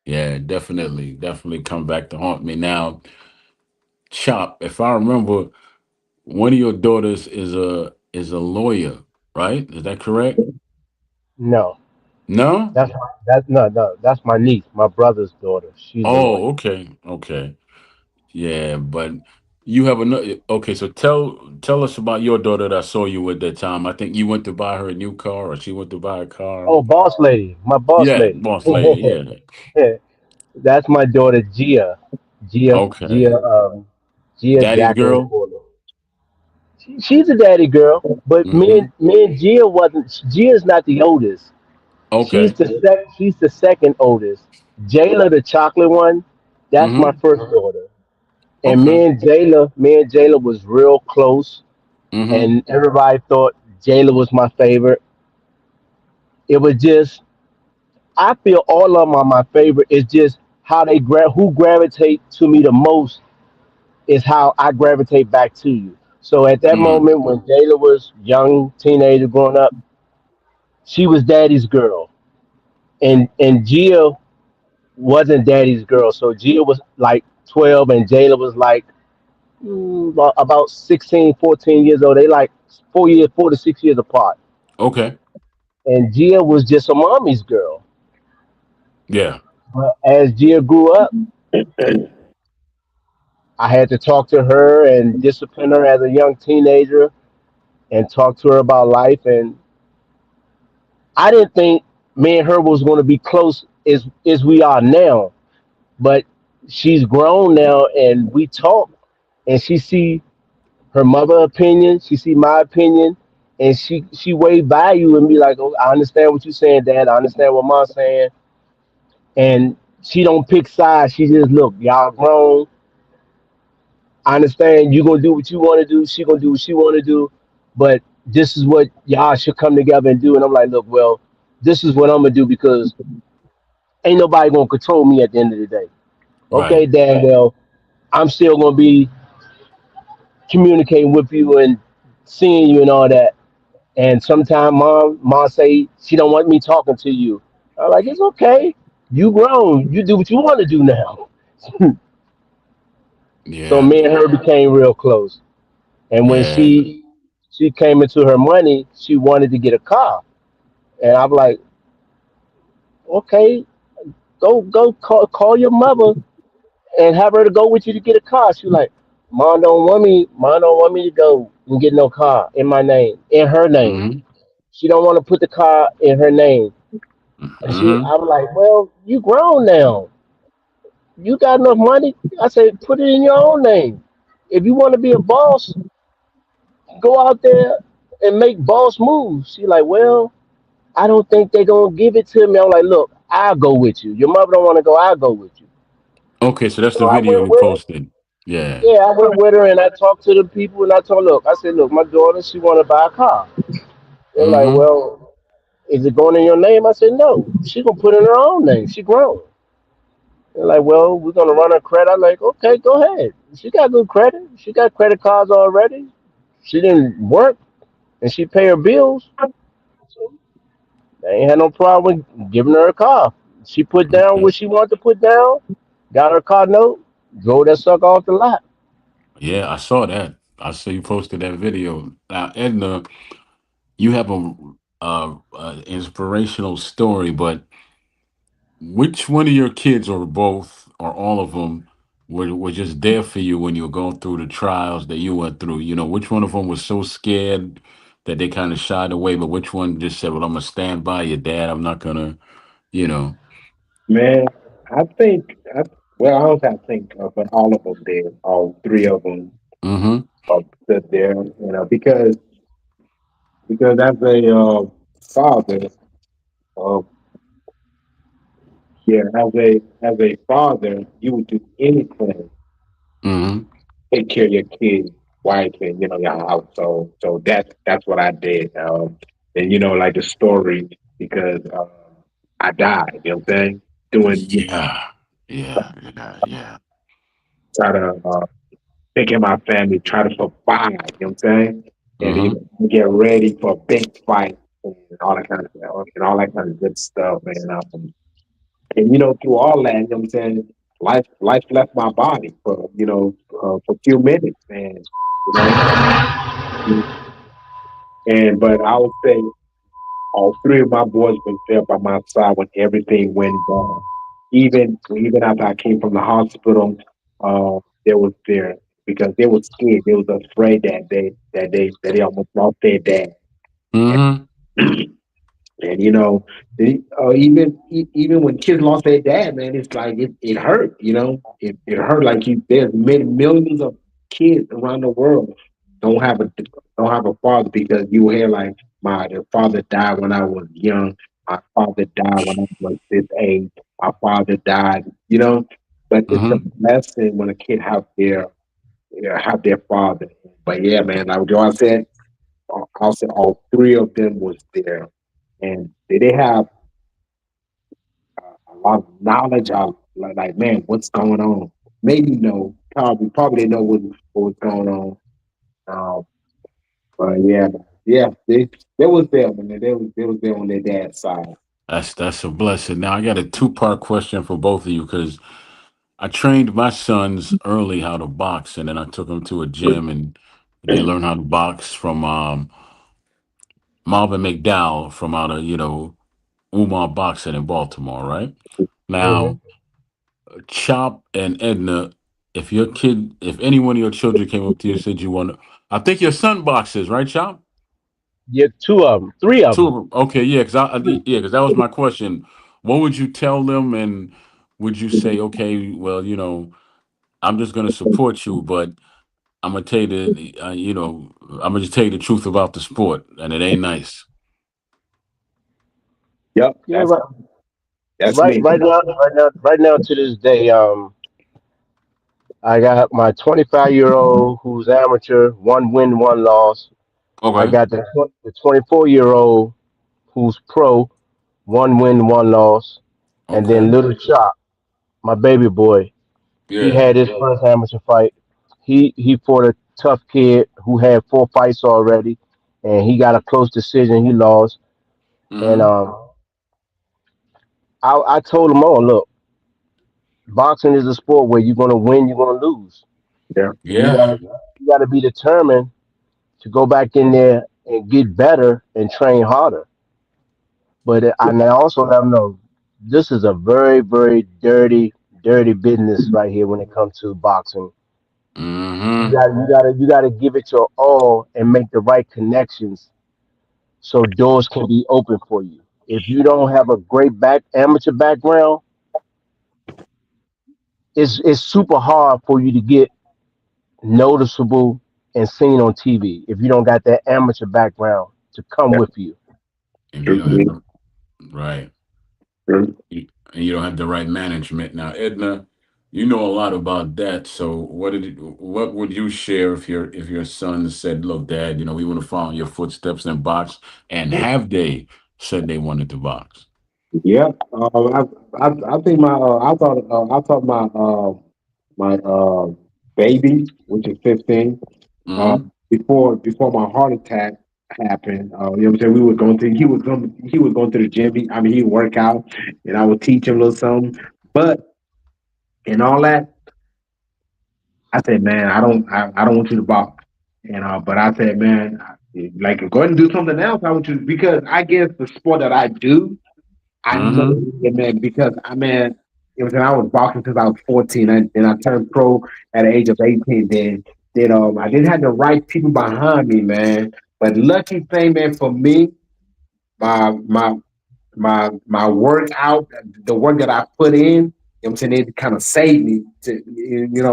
Yeah, definitely, definitely come back to haunt me. Now, Chop, if I remember, one of your daughters is a lawyer, right? Is that correct? No, No? that's my niece, my brother's daughter. She's a lawyer. Oh, okay. Okay. Yeah, but you have another okay, so tell us about your daughter that I saw you at that time. I think you went to buy her a new car or she went to buy a car. Oh, boss lady, my boss Yeah, lady. boss lady, yeah. That's my daughter Gia. Okay. Gia Daddy's Jacqueline girl? Porter. She's a daddy girl, but Mm-hmm. me and Gia wasn't. Gia's not the oldest. Okay. She's the second oldest. Jayla, the chocolate one, that's my Mm-hmm. first daughter. And Okay. Me and Jayla was real close, Mm-hmm. and everybody thought Jayla was my favorite. It was just I feel all of them are my favorite. It's just how who gravitate to me the most is how I gravitate back to you. So at that Mm-hmm. moment when Jayla was young, teenager growing up, she was daddy's girl. And Gia wasn't daddy's girl. So Gia was like 12 and Jayla was like about 16, 14 years old. They like 4 years, 4 to 6 years apart. Okay. And Gia was just a mommy's girl. Yeah. But as Gia grew up, I had to talk to her and discipline her as a young teenager and talk to her about life. And I didn't think me and her was going to be close as we are now. But she's grown now, and we talk, and she see her mother opinion, she see my opinion, and she weigh value and be like, "Oh, I understand what you're saying, Dad. I understand what Mom's saying." And she don't pick sides. She just look, y'all grown. I understand you gonna do what you want to do. She gonna do what she want to do, but this is what y'all should come together and do. And I'm like, look, well, this is what I'm gonna do because ain't nobody gonna control me at the end of the day. Right. Okay, Dad. Well, I'm still gonna be communicating with you and seeing you and all that. And sometimes mom say she don't want me talking to you. I'm like, it's okay. You grown. You do what you want to do now. So Yeah. me and her became real close. And when Yeah. she came into her money, she wanted to get a car. And I'm like, okay, go call your mother and have her to go with you to get a car. She was like, Mom don't want me to go and get no car in my name, in her name. Mm-hmm. She don't want to put the car in her name. And Mm-hmm. I was like, well, you grown now. You got enough money. I said, put it in your own name. If you want to be a boss, go out there and make boss moves. She like, well, I don't think they're gonna give it to me. I'm like, look, I'll go with you. Your mother don't want to go, I'll go with you. Okay, so that's the So I video went you with her. posted. Yeah. Yeah, I went with her and I talked to the people and I told, look, I said, look, my daughter, she want to buy a car. They're like, Mm-hmm. well, is it going in your name? I said, no. She gonna put it in her own name. She grown. They're like, well, we're gonna run her credit. I'm like, okay, go ahead. She got good credit. She got credit cards already. She didn't work and she pay her bills. So they ain't had no problem with giving her a car. She put down Okay. what she wanted to put down, got her car note, drove that sucker off the lot. Yeah, I saw that. I saw you posted that video. Now, Edna, you have a inspirational story, but which one of your kids, or both, or all of them, were just there for you when you were going through the trials that you went through? You know, which one of them was so scared that they kind of shied away, but which one just said, "Well, I'm gonna stand by you, Dad. I'm not gonna," you know. Man, I think, well, I don't have to think, but all of them did. All three of them Mm-hmm. stood there, because as a father, uh, yeah, as a father, you would do anything Mm-hmm. take care of your kids, wife, and your house. So that's what I did. And like the story because I died. You know what I'm saying? Doing Yeah, yeah, yeah, yeah. try to take care of my family, try to survive. You know what I'm saying? And Mm-hmm. get ready for a big fight and all that kind of stuff, and all that kind of good stuff. And through all that, you know what I'm saying? Life left my body for a few minutes, man. You know, and but I would say all three of my boys was there by my side when everything went down. Even after I came from the hospital, they was there because they were scared. They was afraid that they almost lost their dad. Mm-hmm. And even when kids lost their dad, man, it's like it hurt. It hurt like there's many millions of kids around the world don't have a father because you hear like my father died when I was young. My father died when I was this age. My father died. But it's a Mm-hmm. blessing when a kid have their father. But yeah, man, like Joe said, I'll say all three of them was there and they have a lot of knowledge of like, man, what's going on? Maybe no, probably they know what was going on. Um, but yeah, they was there when they was there on their dad's side. That's a blessing. Now I got a two-part question for both of you because I trained my sons early how to box, and then I took them to a gym and they learned how to box from Marvin McDowell from out of Umar Boxing in Baltimore, right? Hmm. Now, Chop and Edna, if any one of your children came up to you and said you want to, I think your son boxes, right, Chop? Yeah, two of them, three of Two them. of them. Okay, yeah, because that was my question. What would you tell them, and would you say, okay, well, I'm just going to support you, but I'm gonna tell you I'm gonna just tell you the truth about the sport, and it ain't nice. Yep, Yeah, that's right, that's right, me. right now to this day, I got my 25-year-old who's amateur, one win, one loss. I Okay. got the 24-year-old who's pro, one win, one loss, and then Okay. Little Chop, my baby boy. He Yeah. had his first amateur fight. He fought a tough kid who had 4 fights already, and he got a close decision. He lost, and Mm-hmm. I told him, "Oh, look, boxing is a sport where you're gonna win, you're gonna lose, Yeah, and you Yeah. gotta be determined to go back in there and get better and train harder." But and I also let them know this is a very, very dirty, dirty business right here when it comes to boxing. Mm-hmm. You gotta give it your all and make the right connections so doors can be open for you. If you don't have a great amateur background, it's super hard for you to get noticeable and seen on TV if you don't got that amateur background to come yeah, with you. If you true, don't have the right, true. and you don't have the right management. Now, Edna, you know a lot about that. So, what would you share if your son said, "Look, Dad, we want to follow in your footsteps and box," and have they said they wanted to box? Yeah, I think I thought my baby, which is 15, uh, Mm-hmm. before my heart attack happened. What I'm saying? He was going to the gym. He'd work out, and I would teach him a little something. But in all that, I said, man, I don't want you to box. But I said, man, like go ahead and do something else. I want you because I guess the sport that I do. I know, Mm-hmm. yeah, man, because I was boxing since I was 14, and I turned pro at the age of 18. Then I didn't have the right people behind me, man. But lucky thing, man, for me, my my my workout, the work that I put in, what I'm saying, it kind of saved me to,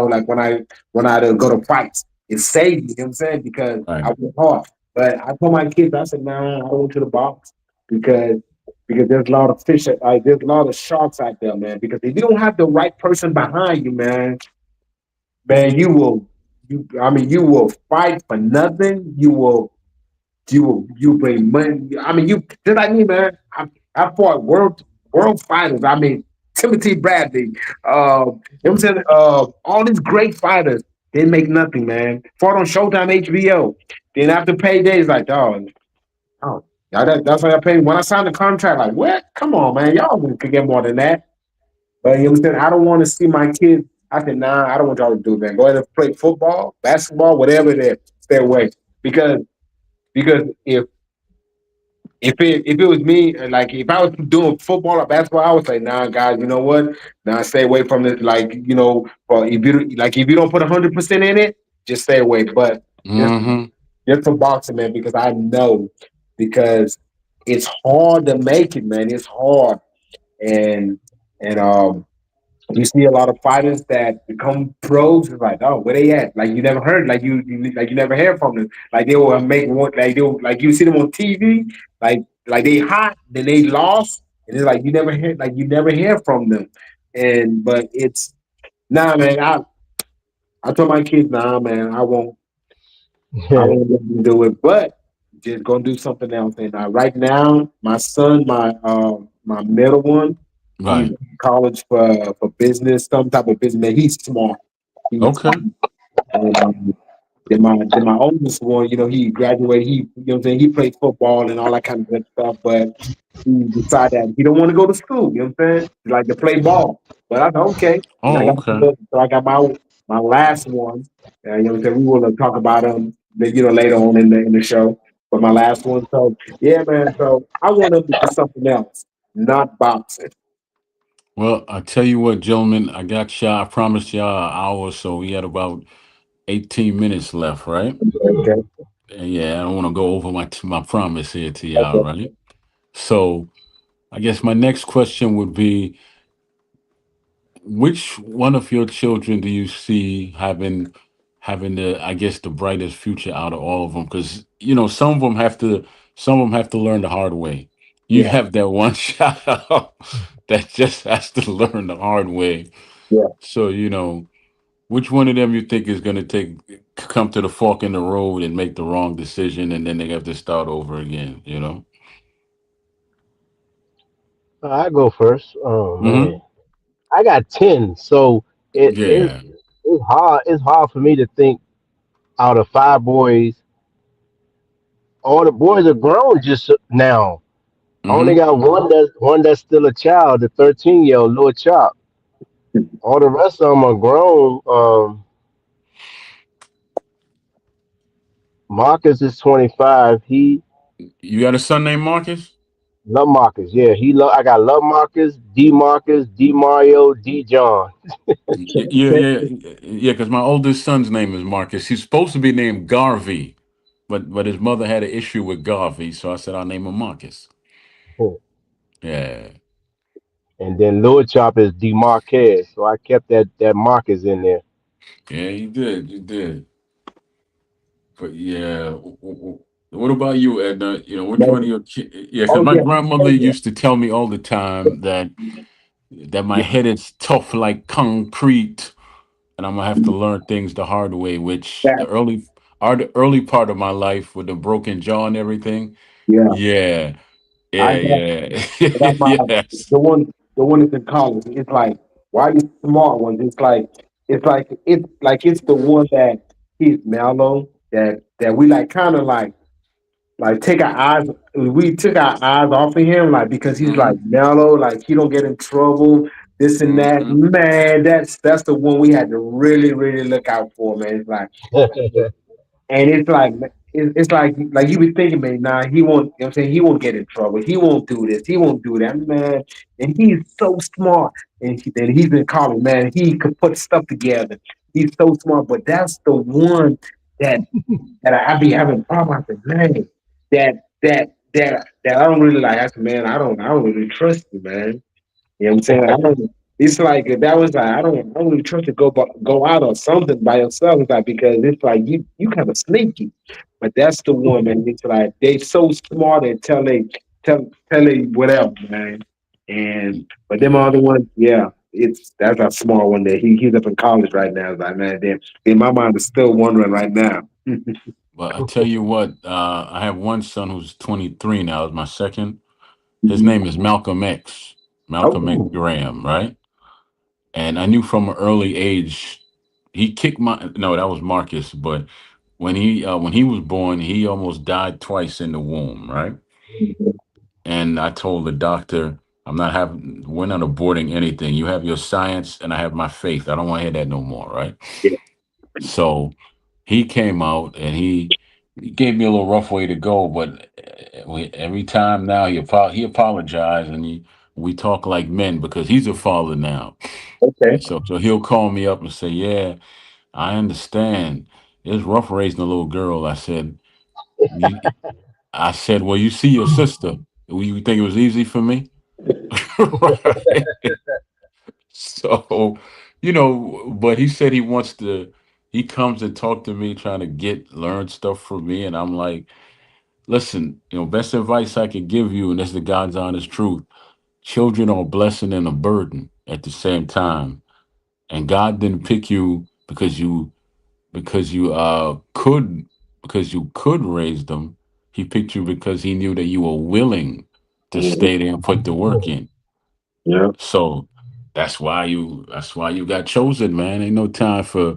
like when I go to fights, it saved me, what I'm saying, because Right. I went hard. But I told my kids, I said, man, I don't want you to box because there's a lot of fish, there's a lot of sharks out there, man. Because if you don't have the right person behind you, man, you will. you will fight for nothing. You bring money. I mean, you just like me, man. I fought world fighters. I mean, Timothy Bradley. You know what I'm saying? All these great fighters. They make nothing, man. Fought on Showtime HBO. Then after paydays, like, oh, yeah, that's what I paid. When I signed the contract, like, what? Come on, man. Y'all could get more than that. But you know what I'm saying? I don't want to see my kids. I said, nah, I don't want y'all to do that. Go ahead and play football, basketball, whatever it is. Stay away. Because if it was me, like if I was doing football or basketball, I would say, nah, guys, you know what? Nah, stay away from this. Like, for if you don't put 100% in it, just stay away. But just Mm-hmm. just for boxing, man, because I know because it's hard to make it, man. It's hard. And you see a lot of fighters that become pros. It's like, oh, where they at? Like you never heard, like you never hear from them. Like they will make one, like like you see them on TV, like they hot, then they lost, and it's like you never hear from them. And but it's nah, man. I told my kids, nah, man, I won't let them do it, but just gonna do something else. And right now, my son, my middle one, he's Right. in college for business, some type of business. Man, he's smart. He's Okay. and then my oldest one, he graduated. What I'm saying, he played football and all that kind of good stuff, but he decided that he don't want to go to school. You know what I'm saying? He like to play ball. But I said, okay. And Oh, okay. I got my last one. You know what I'm saying? We will talk about him, later on in the show. But my last one. So yeah, man. So I want him to do something else, not boxing. Well, I tell you what, gentlemen, I got y'all. I promised y'all an hour, so we had about 18 minutes left, right? Okay. And yeah, I don't want to go over my promise here to y'all, Okay. right? So I guess my next question would be, which one of your children do you see having the, I guess, the brightest future out of all of them? Because some of them have to learn the hard way. You Yeah. have that one child that just has to learn the hard way. Yeah. So which one of them you think is going to come to the fork in the road and make the wrong decision, and then they have to start over again? I go first. Oh man, Mm-hmm. I got 10, so it is Yeah. it's hard. It's hard for me to think out of five boys. All the boys are grown just now. I only Mm-hmm. got one that's still a child, the 13-year-old little chop. All the rest of them are grown. Marcus is 25. He You got a son named Marcus? love Marcus. Yeah, he love. I got love Marcus, D Mario, D John. Yeah, yeah, yeah. Because my oldest son's name is Marcus. He's supposed to be named Garvey, but his mother had an issue with Garvey, so I said I'll name him Marcus. Yeah, And then Lil Chop is DeMarquez, so I kept that Marcus in there. yeah, you did. But yeah, what about you, Edna? Which one of Man. your kids? Yeah, because Oh my yeah. grandmother Oh yeah. used to tell me all the time that my head is tough like concrete, and I'm gonna have to learn things the hard way. Which Yeah. the early part of my life with the broken jaw and everything. Yeah. Yeah, I yeah, got yeah, I got my yes. the one that's in college. It's like why you smart ones? It's the one that he's mellow that we like kind of like take our eyes we took our eyes off of him like because he's like Mm-hmm. mellow like he don't get in trouble this and that Mm-hmm. man that's the one we had to really look out for man. It's like and it's like you be thinking, man, nah, he won't, you know what I'm saying? He won't get in trouble. He won't do this. He won't do that, man. And he's so smart. And he's in college, man. He could put stuff together. He's so smart. But that's the one that I be having problems. I said, man, that I don't really like. I said, man, I don't really trust you, man. You know what I'm saying? I don't. It's like that was like I don't really trust to go out or something by yourself. It's like because it's like you kind of sneaky, but that's the one man. It's like they so smart and tell they whatever man. And but them other Yeah. ones, yeah. it's that's a small one there. He's up in college right now. It's like, man, damn. In my mind, is still wondering right now. But I tell you what, I have one son who's 23 now. Is my second. His name is Malcolm X. Malcolm X Oh, Graham, right? And I knew from an early age he kicked my no, that was Marcus, but when he was born, he almost died twice in the womb, right? And I told the doctor, we're not aborting anything. You have your science and I have my faith. I don't want to hear that no more, right? yeah. So he came out and he gave me a little rough way to go, but every time now he apologized and we talk like men because he's a father now. Okay. So he'll call me up and say, "Yeah, I understand. It's rough raising a little girl." "You, I said, well, you see your sister. You think it was easy for me?" Right. So, but he said he wants to. He comes and talk to me, trying to learn stuff from me, and I'm like, listen, best advice I could give you, and this is the God's honest truth. Children are a blessing and a burden at the same time, and God didn't pick you because you could raise them. He picked you because he knew that you were willing to Mhm. stay there and put the work in. Yeah. So that's why you got chosen, man. Ain't no time for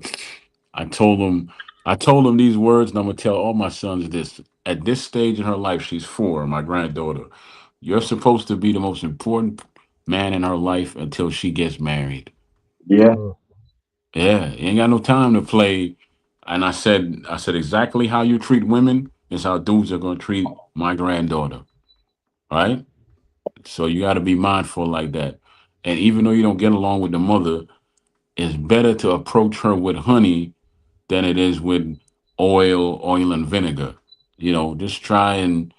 I told him I told him these words, and I'm gonna tell all my sons this. At this stage in her life, she's 4, my granddaughter. You're supposed to be the most important man in her life until she gets married. Yeah. Yeah, you ain't got no time to play. And I said exactly how you treat women is how dudes are gonna treat my granddaughter. Right? So you gotta be mindful like that. And even though you don't get along with the mother, it's better to approach her with honey than it is with oil and vinegar. Just try and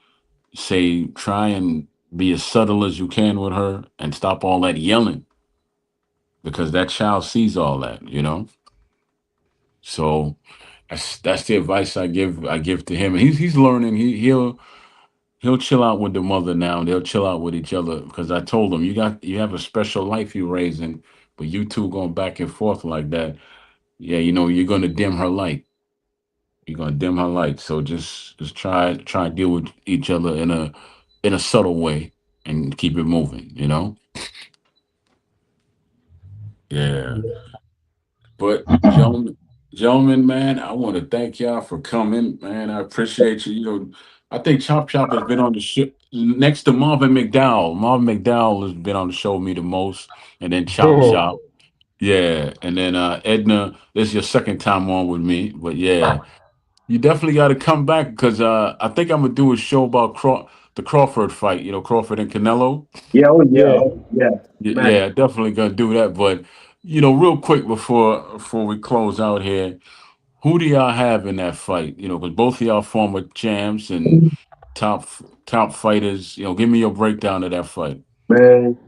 be as subtle as you can with her and stop all that yelling because that child sees all that. So that's the advice I give to him. And he's learning. He'll chill out with the mother now. They'll chill out with each other because I told him you have a special life you raising, but you two going back and forth like that. Yeah, you're gonna dim her light. You're gonna dim her light. So just try to deal with each other in a subtle way and keep it moving. Yeah. But gentlemen, man, I want to thank y'all for coming, man. I appreciate you. I think Chop Chop has been on the show next to Marvin McDowell. Marvin McDowell has been on the show with me the most, and then Chop Chop. Yeah, and then Edna, this is your second time on with me, but yeah, you definitely got to come back because I think I'm gonna do a show about the Crawford fight. Crawford and Canelo. Yeah. Oh, yeah. Yeah. Oh, yeah. Man. Yeah, definitely gonna do that. But real quick before we close out here, who do y'all have in that fight? Because both of y'all former champs and top top fighters. Give me your breakdown of that fight. Man.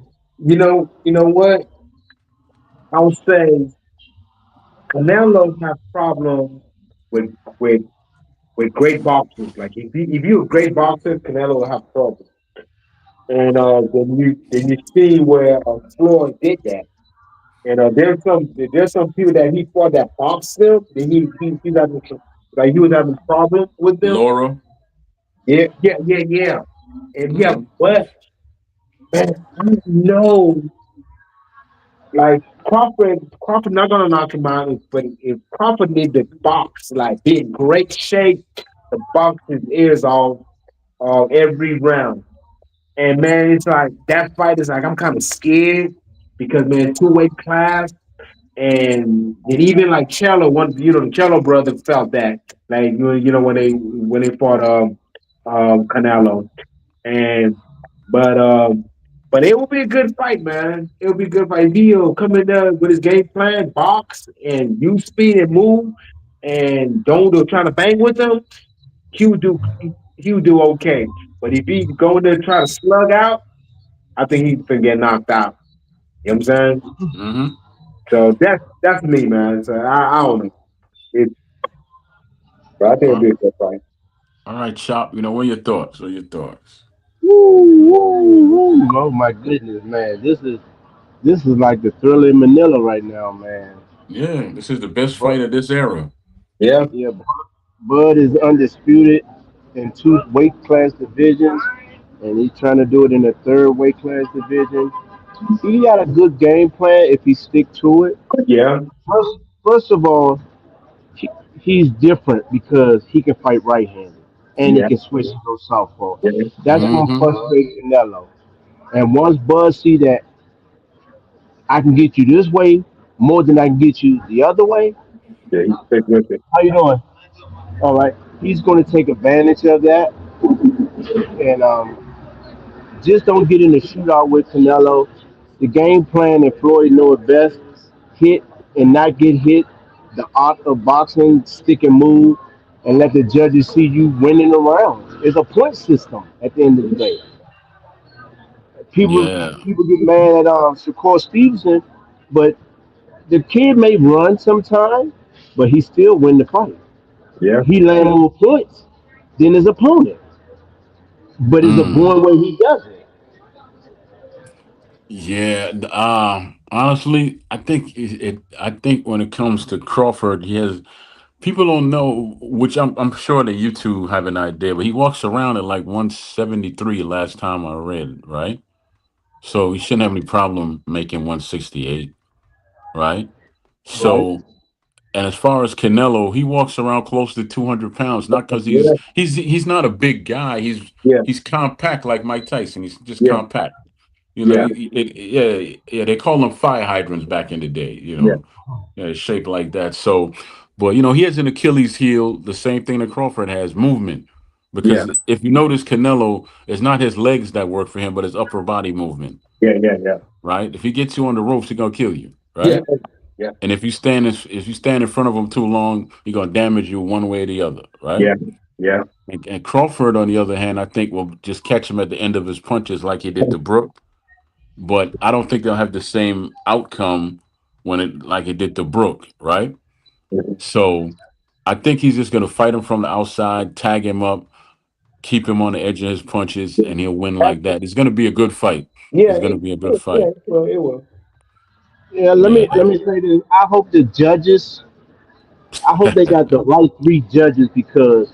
You know what? I would say Canelo has problems with with with great boxers. Like if you're a great boxer, Canelo will have trouble. And then you see where Floyd did that. And there's some people that he fought that boxed him. Then he's having like he was having problems with them. Laura. Yeah, yeah, yeah, yeah. And yeah, Hmm. but man, I know like Crawford not gonna knock him out, but if Crawford need to box, like be in great shape, to box his ears off every round. And man, it's like that fight is like I'm kind of scared because man, two-weight class. And even like Cello, the Cello brother felt that, like when they fought Canelo, and but but it will be a good fight, man. It will be a good fight. He'll come in there with his game plan, box and use speed and move, and don't trying to bang with them. He would do okay. But if he go in there and try to slug out, I think he's gonna get knocked out. You know what I'm saying? Hmm. So that's me, man. So I don't know. It, but I think it'll All be a good fight. all right, Chop. What are your thoughts? What are your thoughts? Woo, woo, woo. Oh my goodness, man. This is This is like the Thriller in Manila right now, man. Yeah, this is the best But fight of this era. Yeah, yeah, Bud is undisputed in two weight class divisions, and he's trying to do it in a third weight class division. He got a good game plan if he stick to it. yeah, First of all, he, he's different because he can fight right-handed and he yeah, can switch to go southpaw. yeah, That's gonna Mm-hmm. frustrate Canelo. And once Bud see that I can get you this way more than I can get you the other way, yeah. He stick with it. how you doing? All right, he's gonna take advantage of that and just don't get in a shootout with Canelo. The game plan, and Floyd know it best, hit and not get hit. The art of boxing, stick and move, and let the judges see you winning the round. It's a point system at the end of the day. People Yeah, people get mad at Shakur Stevenson, but the kid may run sometime, but he still win the fight. Yeah, He land more points than his opponent, but it's a mm. born way he does it. Yeah. Honestly, I think I think when it comes to Crawford, he has people don't know, which I'm sure that you two have an idea, but he walks around at like 173 last time I read, right? So he shouldn't have any problem making 168, right? Right? So, and as far as Canelo, he walks around close to 200 pounds, not because yeah, he's not a big guy. yeah, He's compact like Mike Tyson. He's just yeah, compact. You know, yeah, yeah, yeah. They call them fire hydrants back in the day. You yeah, know, yeah, shaped like that. So, but he has an Achilles heel, the same thing that Crawford has, movement. yeah, Because if you notice, Canelo, it's not his legs that work for him, but his upper body movement. yeah, yeah, yeah, Right? If he gets you on the ropes, he's gonna kill you. yeah, Right? yeah, And if you stand in front of him too long, he's gonna damage you one way or the other. Right? yeah, yeah, And Crawford, on the other hand, I think will just catch him at the end of his punches like he did to Brook, but I don't think they'll have the same outcome when it like it did to Brook, right? So I think he's just gonna fight him from the outside, tag him up, keep him on the edge of his punches, and he'll win like that. It's gonna be a good fight. yeah. It's gonna be a good Yeah, fight. well, it will. Yeah, Yeah. let me say this. I hope the judges. I hope they got the right three judges because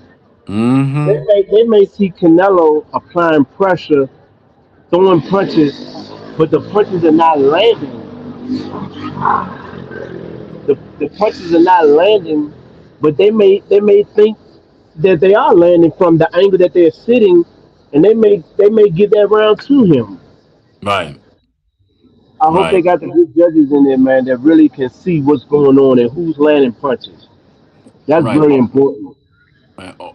Mm-hmm. they may see Canelo applying pressure, throwing punches, but the punches are not landing. The punches are not landing, but they may think that they are landing from the angle that they're sitting, and they may give that round to him. Right. I hope they Right. got the good judges in there, man, that really can see what's going on and who's landing punches. That's Right. very important.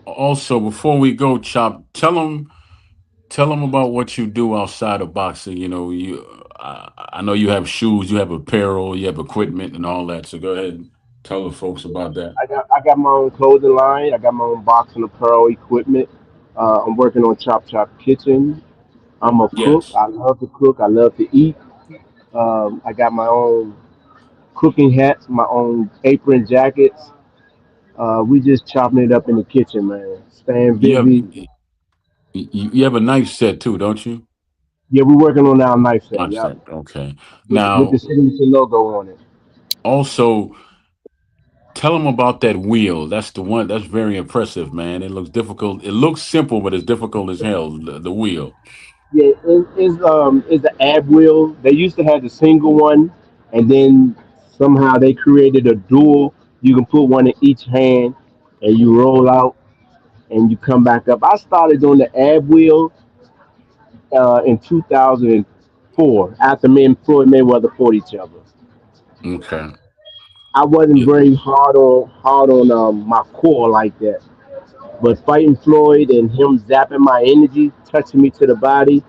Also, before we go, Chop, tell them about what you do outside of boxing. I know you have shoes, you have apparel, you have equipment, and all that. So go ahead and tell the folks about that. I got my own clothing line. I got my own boxing apparel equipment. I'm working on Chop Chop Kitchen. I'm a cook. Yes. I love to cook. I love to eat. I got my own cooking hats, my own apron jackets. We just chopping it up in the kitchen, man. Staying You have busy. you have a knife set too, don't you? Yeah, we're working on our knife set. Knife Yep, set. Okay. with the Now, signature logo on it. also tell them about that wheel. That's the one. That's very impressive, man. It looks difficult. It looks simple, but it's difficult as hell. The wheel. Yeah, it's the ab wheel. They used to have the single one, and then somehow they created a dual. You can put one in each hand, and you roll out, and you come back up. I started on the ab wheel in 2004 after me and Floyd Mayweather fought each other. Okay. I wasn't Yeah. very hard on my core like that, but fighting Floyd and him zapping my energy, touching me to the body,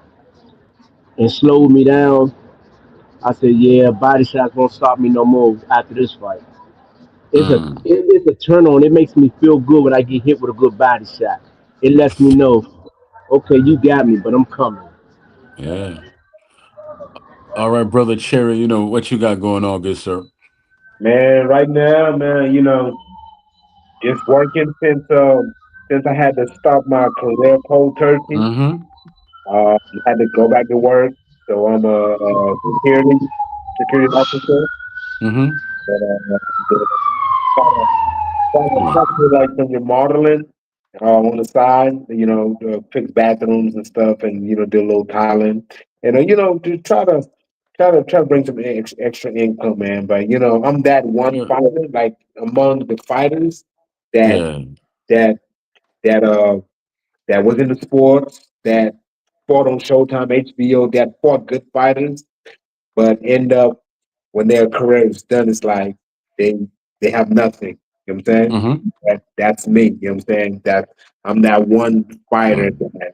and slowed me down. I said, yeah, body shots won't stop me no more after this fight. Mm, It's a turn on. It makes me feel good when I get hit with a good body shot. It lets me know, okay, you got me, but I'm coming. yeah. All right, brother Cherry. What you got going on, good sir? Man, right now, man, just working since I had to stop my career cold turkey. Mm-hmm. Had to go back to work, so I'm security. security officer. Mm-hmm. But did try to, try to Right. touch me like some remodeling on the side. Fix bathrooms and stuff, and do a little tiling, and to try to bring some extra income, man. But I'm that one Yeah. fighter, like among the fighters that Yeah. that that that was in the sports, that fought on Showtime, HBO, that fought good fighters, but end up when their career is done, it's like they they have nothing. You know what I'm saying? Mm-hmm. That's me. You know what I'm saying? That I'm that one fighter Right.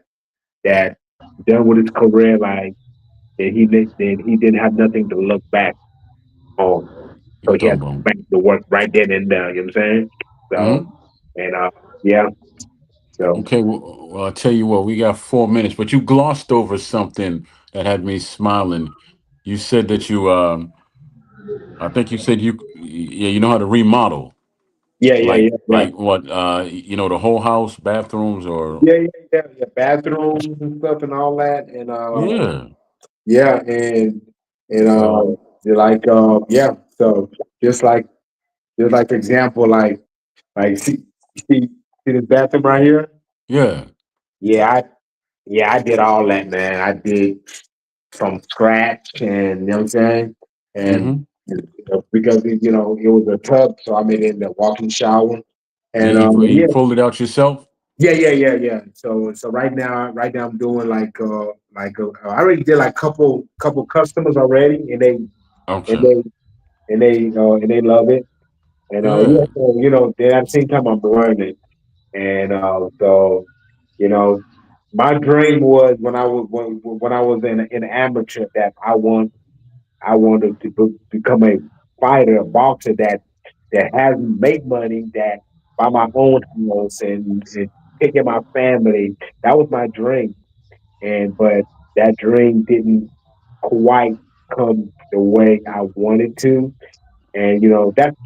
that done with his career like that he didn't have nothing to look back on. So You he had talking to about? back to work right then and there. You know what I'm saying? So Mm-hmm. and yeah, so Okay. Well, I'll tell you what. We got 4 minutes, but you glossed over something that had me smiling. You said that you. I think you said you. Yeah. You know how to remodel. yeah, yeah, Like yeah, yeah. like what? The whole house, bathrooms, or Yeah. Bathrooms and stuff and all that, and yeah. yeah, and So they're like yeah. So just like example, like see this bathroom right here. yeah. Yeah, I did all that, man. I did from scratch, and you know what I'm saying, and Mm-hmm. because it was a tub, so I made it in the walk-in shower, You, and you you yeah, pulled it out yourself. yeah. So right now I'm doing I already did like couple customers already, and Okay. they and they love it. And yeah, Yeah. so, then at the same time I'm learning. And so, you know, my dream was when I was in amateur that I wanted to become a fighter, a boxer that has made money, that buy my own house and taking my family. That was my dream. And but that dream didn't quite come the way I wanted to. And that's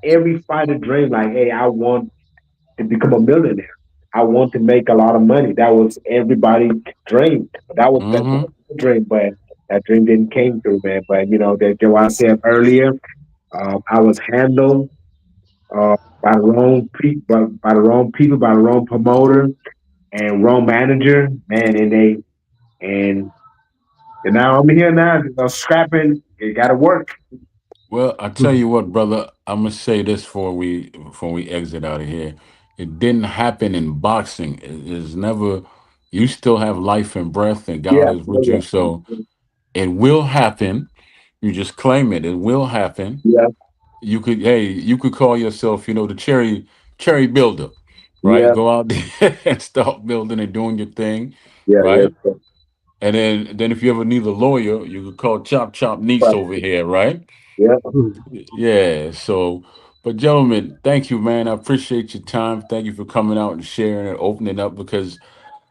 every fighter dream. Like, hey, I want to become a millionaire. I want to make a lot of money. That was everybody's dream. That was Mm-hmm. my dream, but that dream didn't came through, man. But that Joe I said earlier, I was handled by the wrong people, by the wrong people, by the wrong promoter and wrong manager, man. And and now I'm here now, scrapping. It got to work. Well, I tell you what, brother. I'm gonna say this before we exit out of here. It didn't happen in boxing. It is never. You still have life and breath, and God Yeah, is with yeah, you. So it will happen. You just claim it. It will happen. yeah, You could, hey, you could call yourself, the cherry builder, right? yeah, Go out there and start building and doing your thing, yeah, yeah, right? And then if you ever need a lawyer, you could call Chop Chop Niece yeah, over here, right? yeah. Yeah. So, but gentlemen, thank you, man. I appreciate your time. Thank you for coming out and sharing and opening up because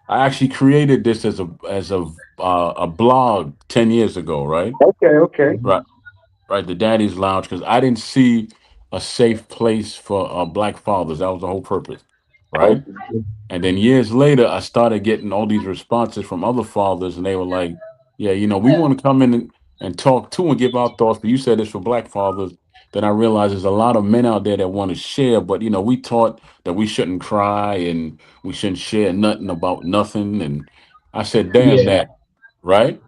I actually created this as a blog 10 years ago, right? Okay, okay, Right. Right. The Daddies Lounge because I didn't see a safe place for black fathers. That was the whole purpose, right? okay. And then years later, I started getting all these responses from other fathers, and they were like, "Yeah, we want to come in and talk too and give our thoughts." But you said it's for black fathers. Then I realized there's a lot of men out there that want to share, but we taught that we shouldn't cry and we shouldn't share nothing about nothing. And I said, "Damn Yeah, that," right?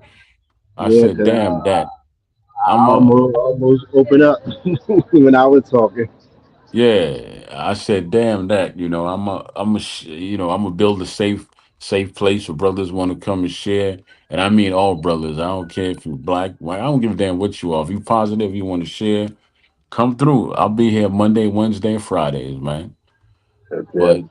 I yeah, said, because "Damn that." I I'm a almost opened up when I was talking. Yeah, I said, "Damn that!" I'm a build a safe place for brothers want to come and share, and I mean all brothers. I don't care if you're black, white. I don't give a damn what you are. If you positive, you want to share, come through. I'll be here Monday, Wednesday, and Fridays, man. That's But it.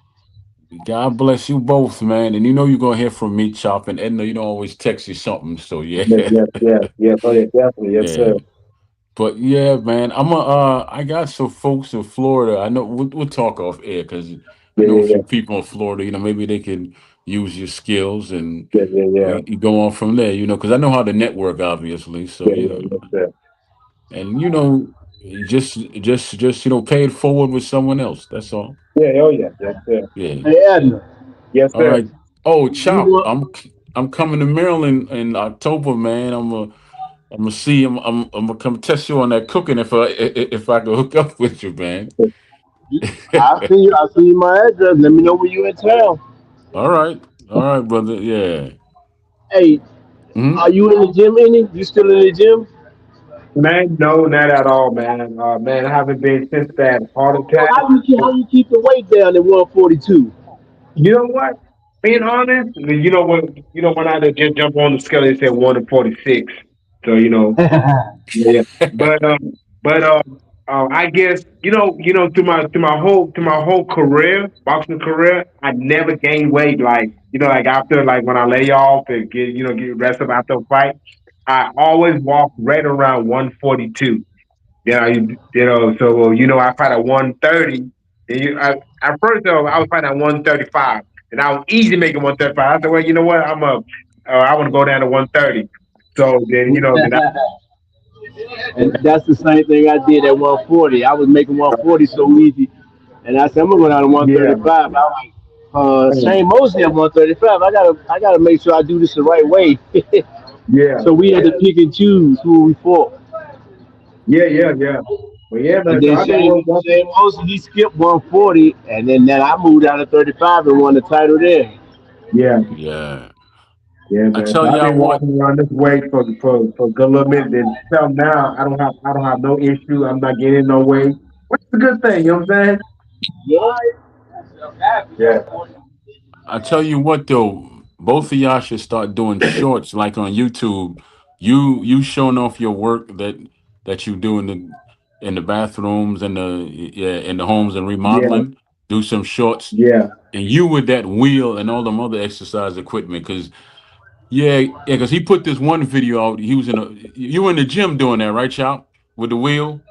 God bless you both, man. And you're gonna hear from me, Chop and Edna. You don't always text you something, so yeah, Yes, yes, yes, yes. Oh, yeah, definitely. Yes, yeah. sir. But yeah, man, I got some folks in Florida. I know we'll talk off air because I Yeah, know a yeah, few yeah, people in Florida. Maybe they can use your skills and yeah, yeah, yeah, you go on from there. Because I know how to network, obviously. So yeah, yeah, yes, sir. and you just pay it forward with someone else. That's all. Yeah, oh, yeah, yes, sir. Yeah. Hey, Edna, Yes, All sir. right. Oh, you Chop, want? I'm coming to Maryland in October, man. I'm gonna see. I'm gonna come test you on that cooking if I can hook up with you, man. I'll send you my address. Let me know when you in town. All right, brother. Yeah. Hey, Hmm. are you in the gym any? You still in the gym? Man, no, not at all, man. Man, I haven't been since that heart So attack. how you keep the weight down at 142? You know what? Being honest, when I just jump on the scale, they said 1 to 46. So yeah. But I guess through my whole career, boxing career, I never gained weight. Like like after like when I lay off and get rest up after a fight, I always walk right around 142. I fight at 130. At first though, I was fighting at 135, and I was easy making 135. I said, well, you know what? I want to go down to 130. So then I, And that's the same thing I did at 140. I was making 140 so easy, and I said I'm gonna go down to yeah, 135. I like Shane Mosley at 135. I gotta make sure I do this the right way. yeah, So we had to pick and choose who we fought. yeah. But yeah, And man. So then I've been Shane working. Mosley he skipped 140, and then I moved down to 35 and won the title there. Yeah, Yeah. yeah, I man. tell So I've y'all been what. walking around this way for a good little minute. Then till now, I don't have no issue. I'm not getting no weight, which is a good thing. You know what I'm saying? Yeah. Yeah, I tell you what though, both of y'all should start doing shorts like on YouTube. You showing off your work that you do in the bathrooms and in the homes and yeah, remodeling. Do some shorts, yeah, and you with that wheel and all them other exercise equipment. Cause cause he put this one video out. He was you were in the gym doing that, right, Chop? With the wheel.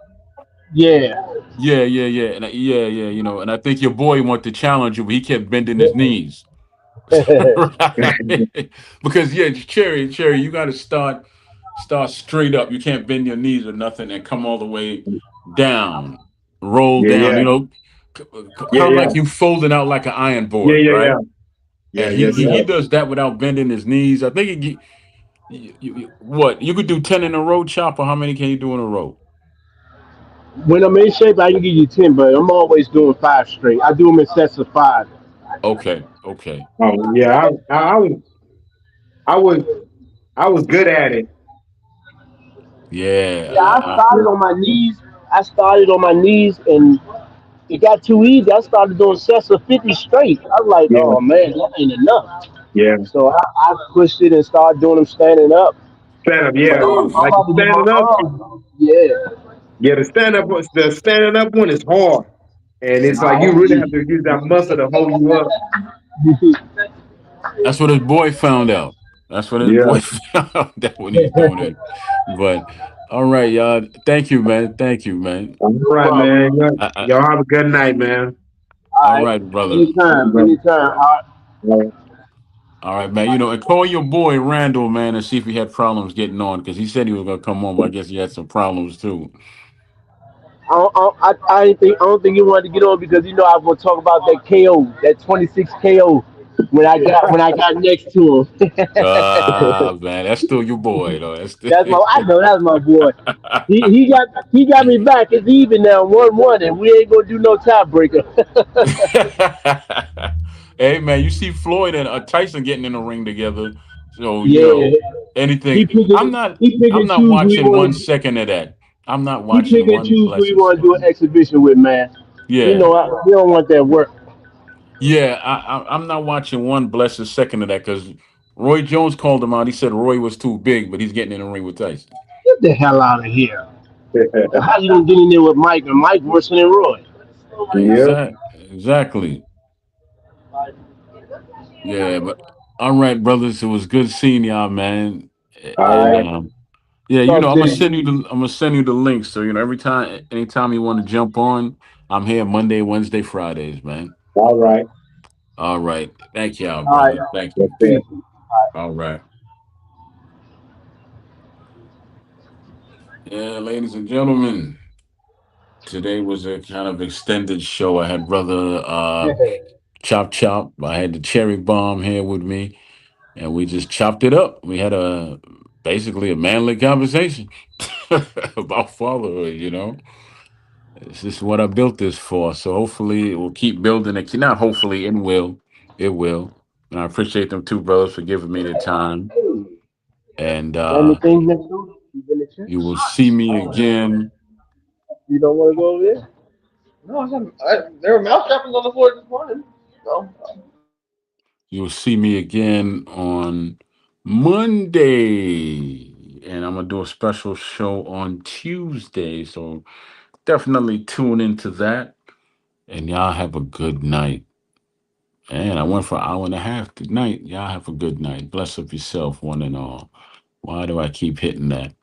Yeah. Yeah. And I think your boy wanted to challenge you, but he kept bending his knees. Right. Because Cherry, you got to start straight up. You can't bend your knees or nothing and come all the way down, roll yeah, down. yeah, yeah, Kind of yeah, like you folding out like an iron yeah, board, yeah, right? yeah. Yeah, And yes, he sir. does that without bending his knees. I think what you could do 10 in a row, Chop, or how many can you do in a row? When I'm in shape, I can give you 10, but I'm always doing five straight. I do them in sets of five. Okay. Oh, yeah. I was, I was good at it. Yeah, I Yeah. started Yeah, on my knees. I started on my knees, and it got too easy. I started doing sets of 50 straight. I was like, yeah, oh man, that ain't enough. yeah. So I pushed it and started doing them standing up. Stand up, But yeah. I'm Like the about to get my standing up, yeah. yeah. The standing up one is hard, and it's like Nah, you that's really have easy. to use that muscle to hold you up. That's what his boy found out. That's what his Yeah. boy found out that when he's doing it. But all right, y'all. Thank you, man. Thank you, man. All No right, problem. man. I, I, Y'all have a good night, man. All all right. right, brother. All Anytime. right, Anytime. All right. brother. All right, man. And call your boy Randall, man, and see if he had problems getting on because he said he was gonna come on, but I guess he had some problems too. I don't think he wanted to get on because I was gonna talk about that KO, that 26 KO when I got next to him. Ah, man, that's still your boy, though. That's still... I know that's my boy. He got me back. It's even now, 1-1, and we ain't gonna do no tiebreaker. Hey, man, you see Floyd and Tyson getting in the ring together, so Yeah, he anything. pick I'm and not. he pick I'm and not choose who he watching want one to. second of that. I'm not He pick watching and one choose who he blessed want to do an second. exhibition with, man. Yeah, We don't want that work. yeah. I'm not watching one blessed second of that because Roy Jones called him out. He said Roy was too big, but he's getting in the ring with Tyson. Get the hell out of here. How you gonna get in there with Mike and Mike worse than Roy? Yeah. Exactly. Yeah, but all right, brothers. It was good seeing y'all, man. All And right. yeah, Talk I'm to gonna send you. you I'm gonna send you the link. So anytime you want to jump on, I'm here Monday, Wednesday, Fridays, man. All right. All right. Thank y'all, All right. brother. Thank That's you. it. Peace. All right. Yeah, ladies and gentlemen, today was a kind of extended show. I had brother Chop Chop. I had the Cherry Bomb here with me, and we just chopped it up. We had a basically a manly conversation about fatherhood. This is what I built this for. So hopefully it will keep building it. Not hopefully, it will. It will. And I appreciate them two brothers for giving me the time. Hey, And got anything next week? You in the chat? you will see me again. You don't want to go over there? No, there were mouse trappings on the floor this morning. So You will see me again on Monday. And I'm going to do a special show on Tuesday. So definitely tune into that. And y'all have a good night. And I went for an hour and a half. Good night. Y'all have a good night. Bless up yourself, one and all. Why do I keep hitting that?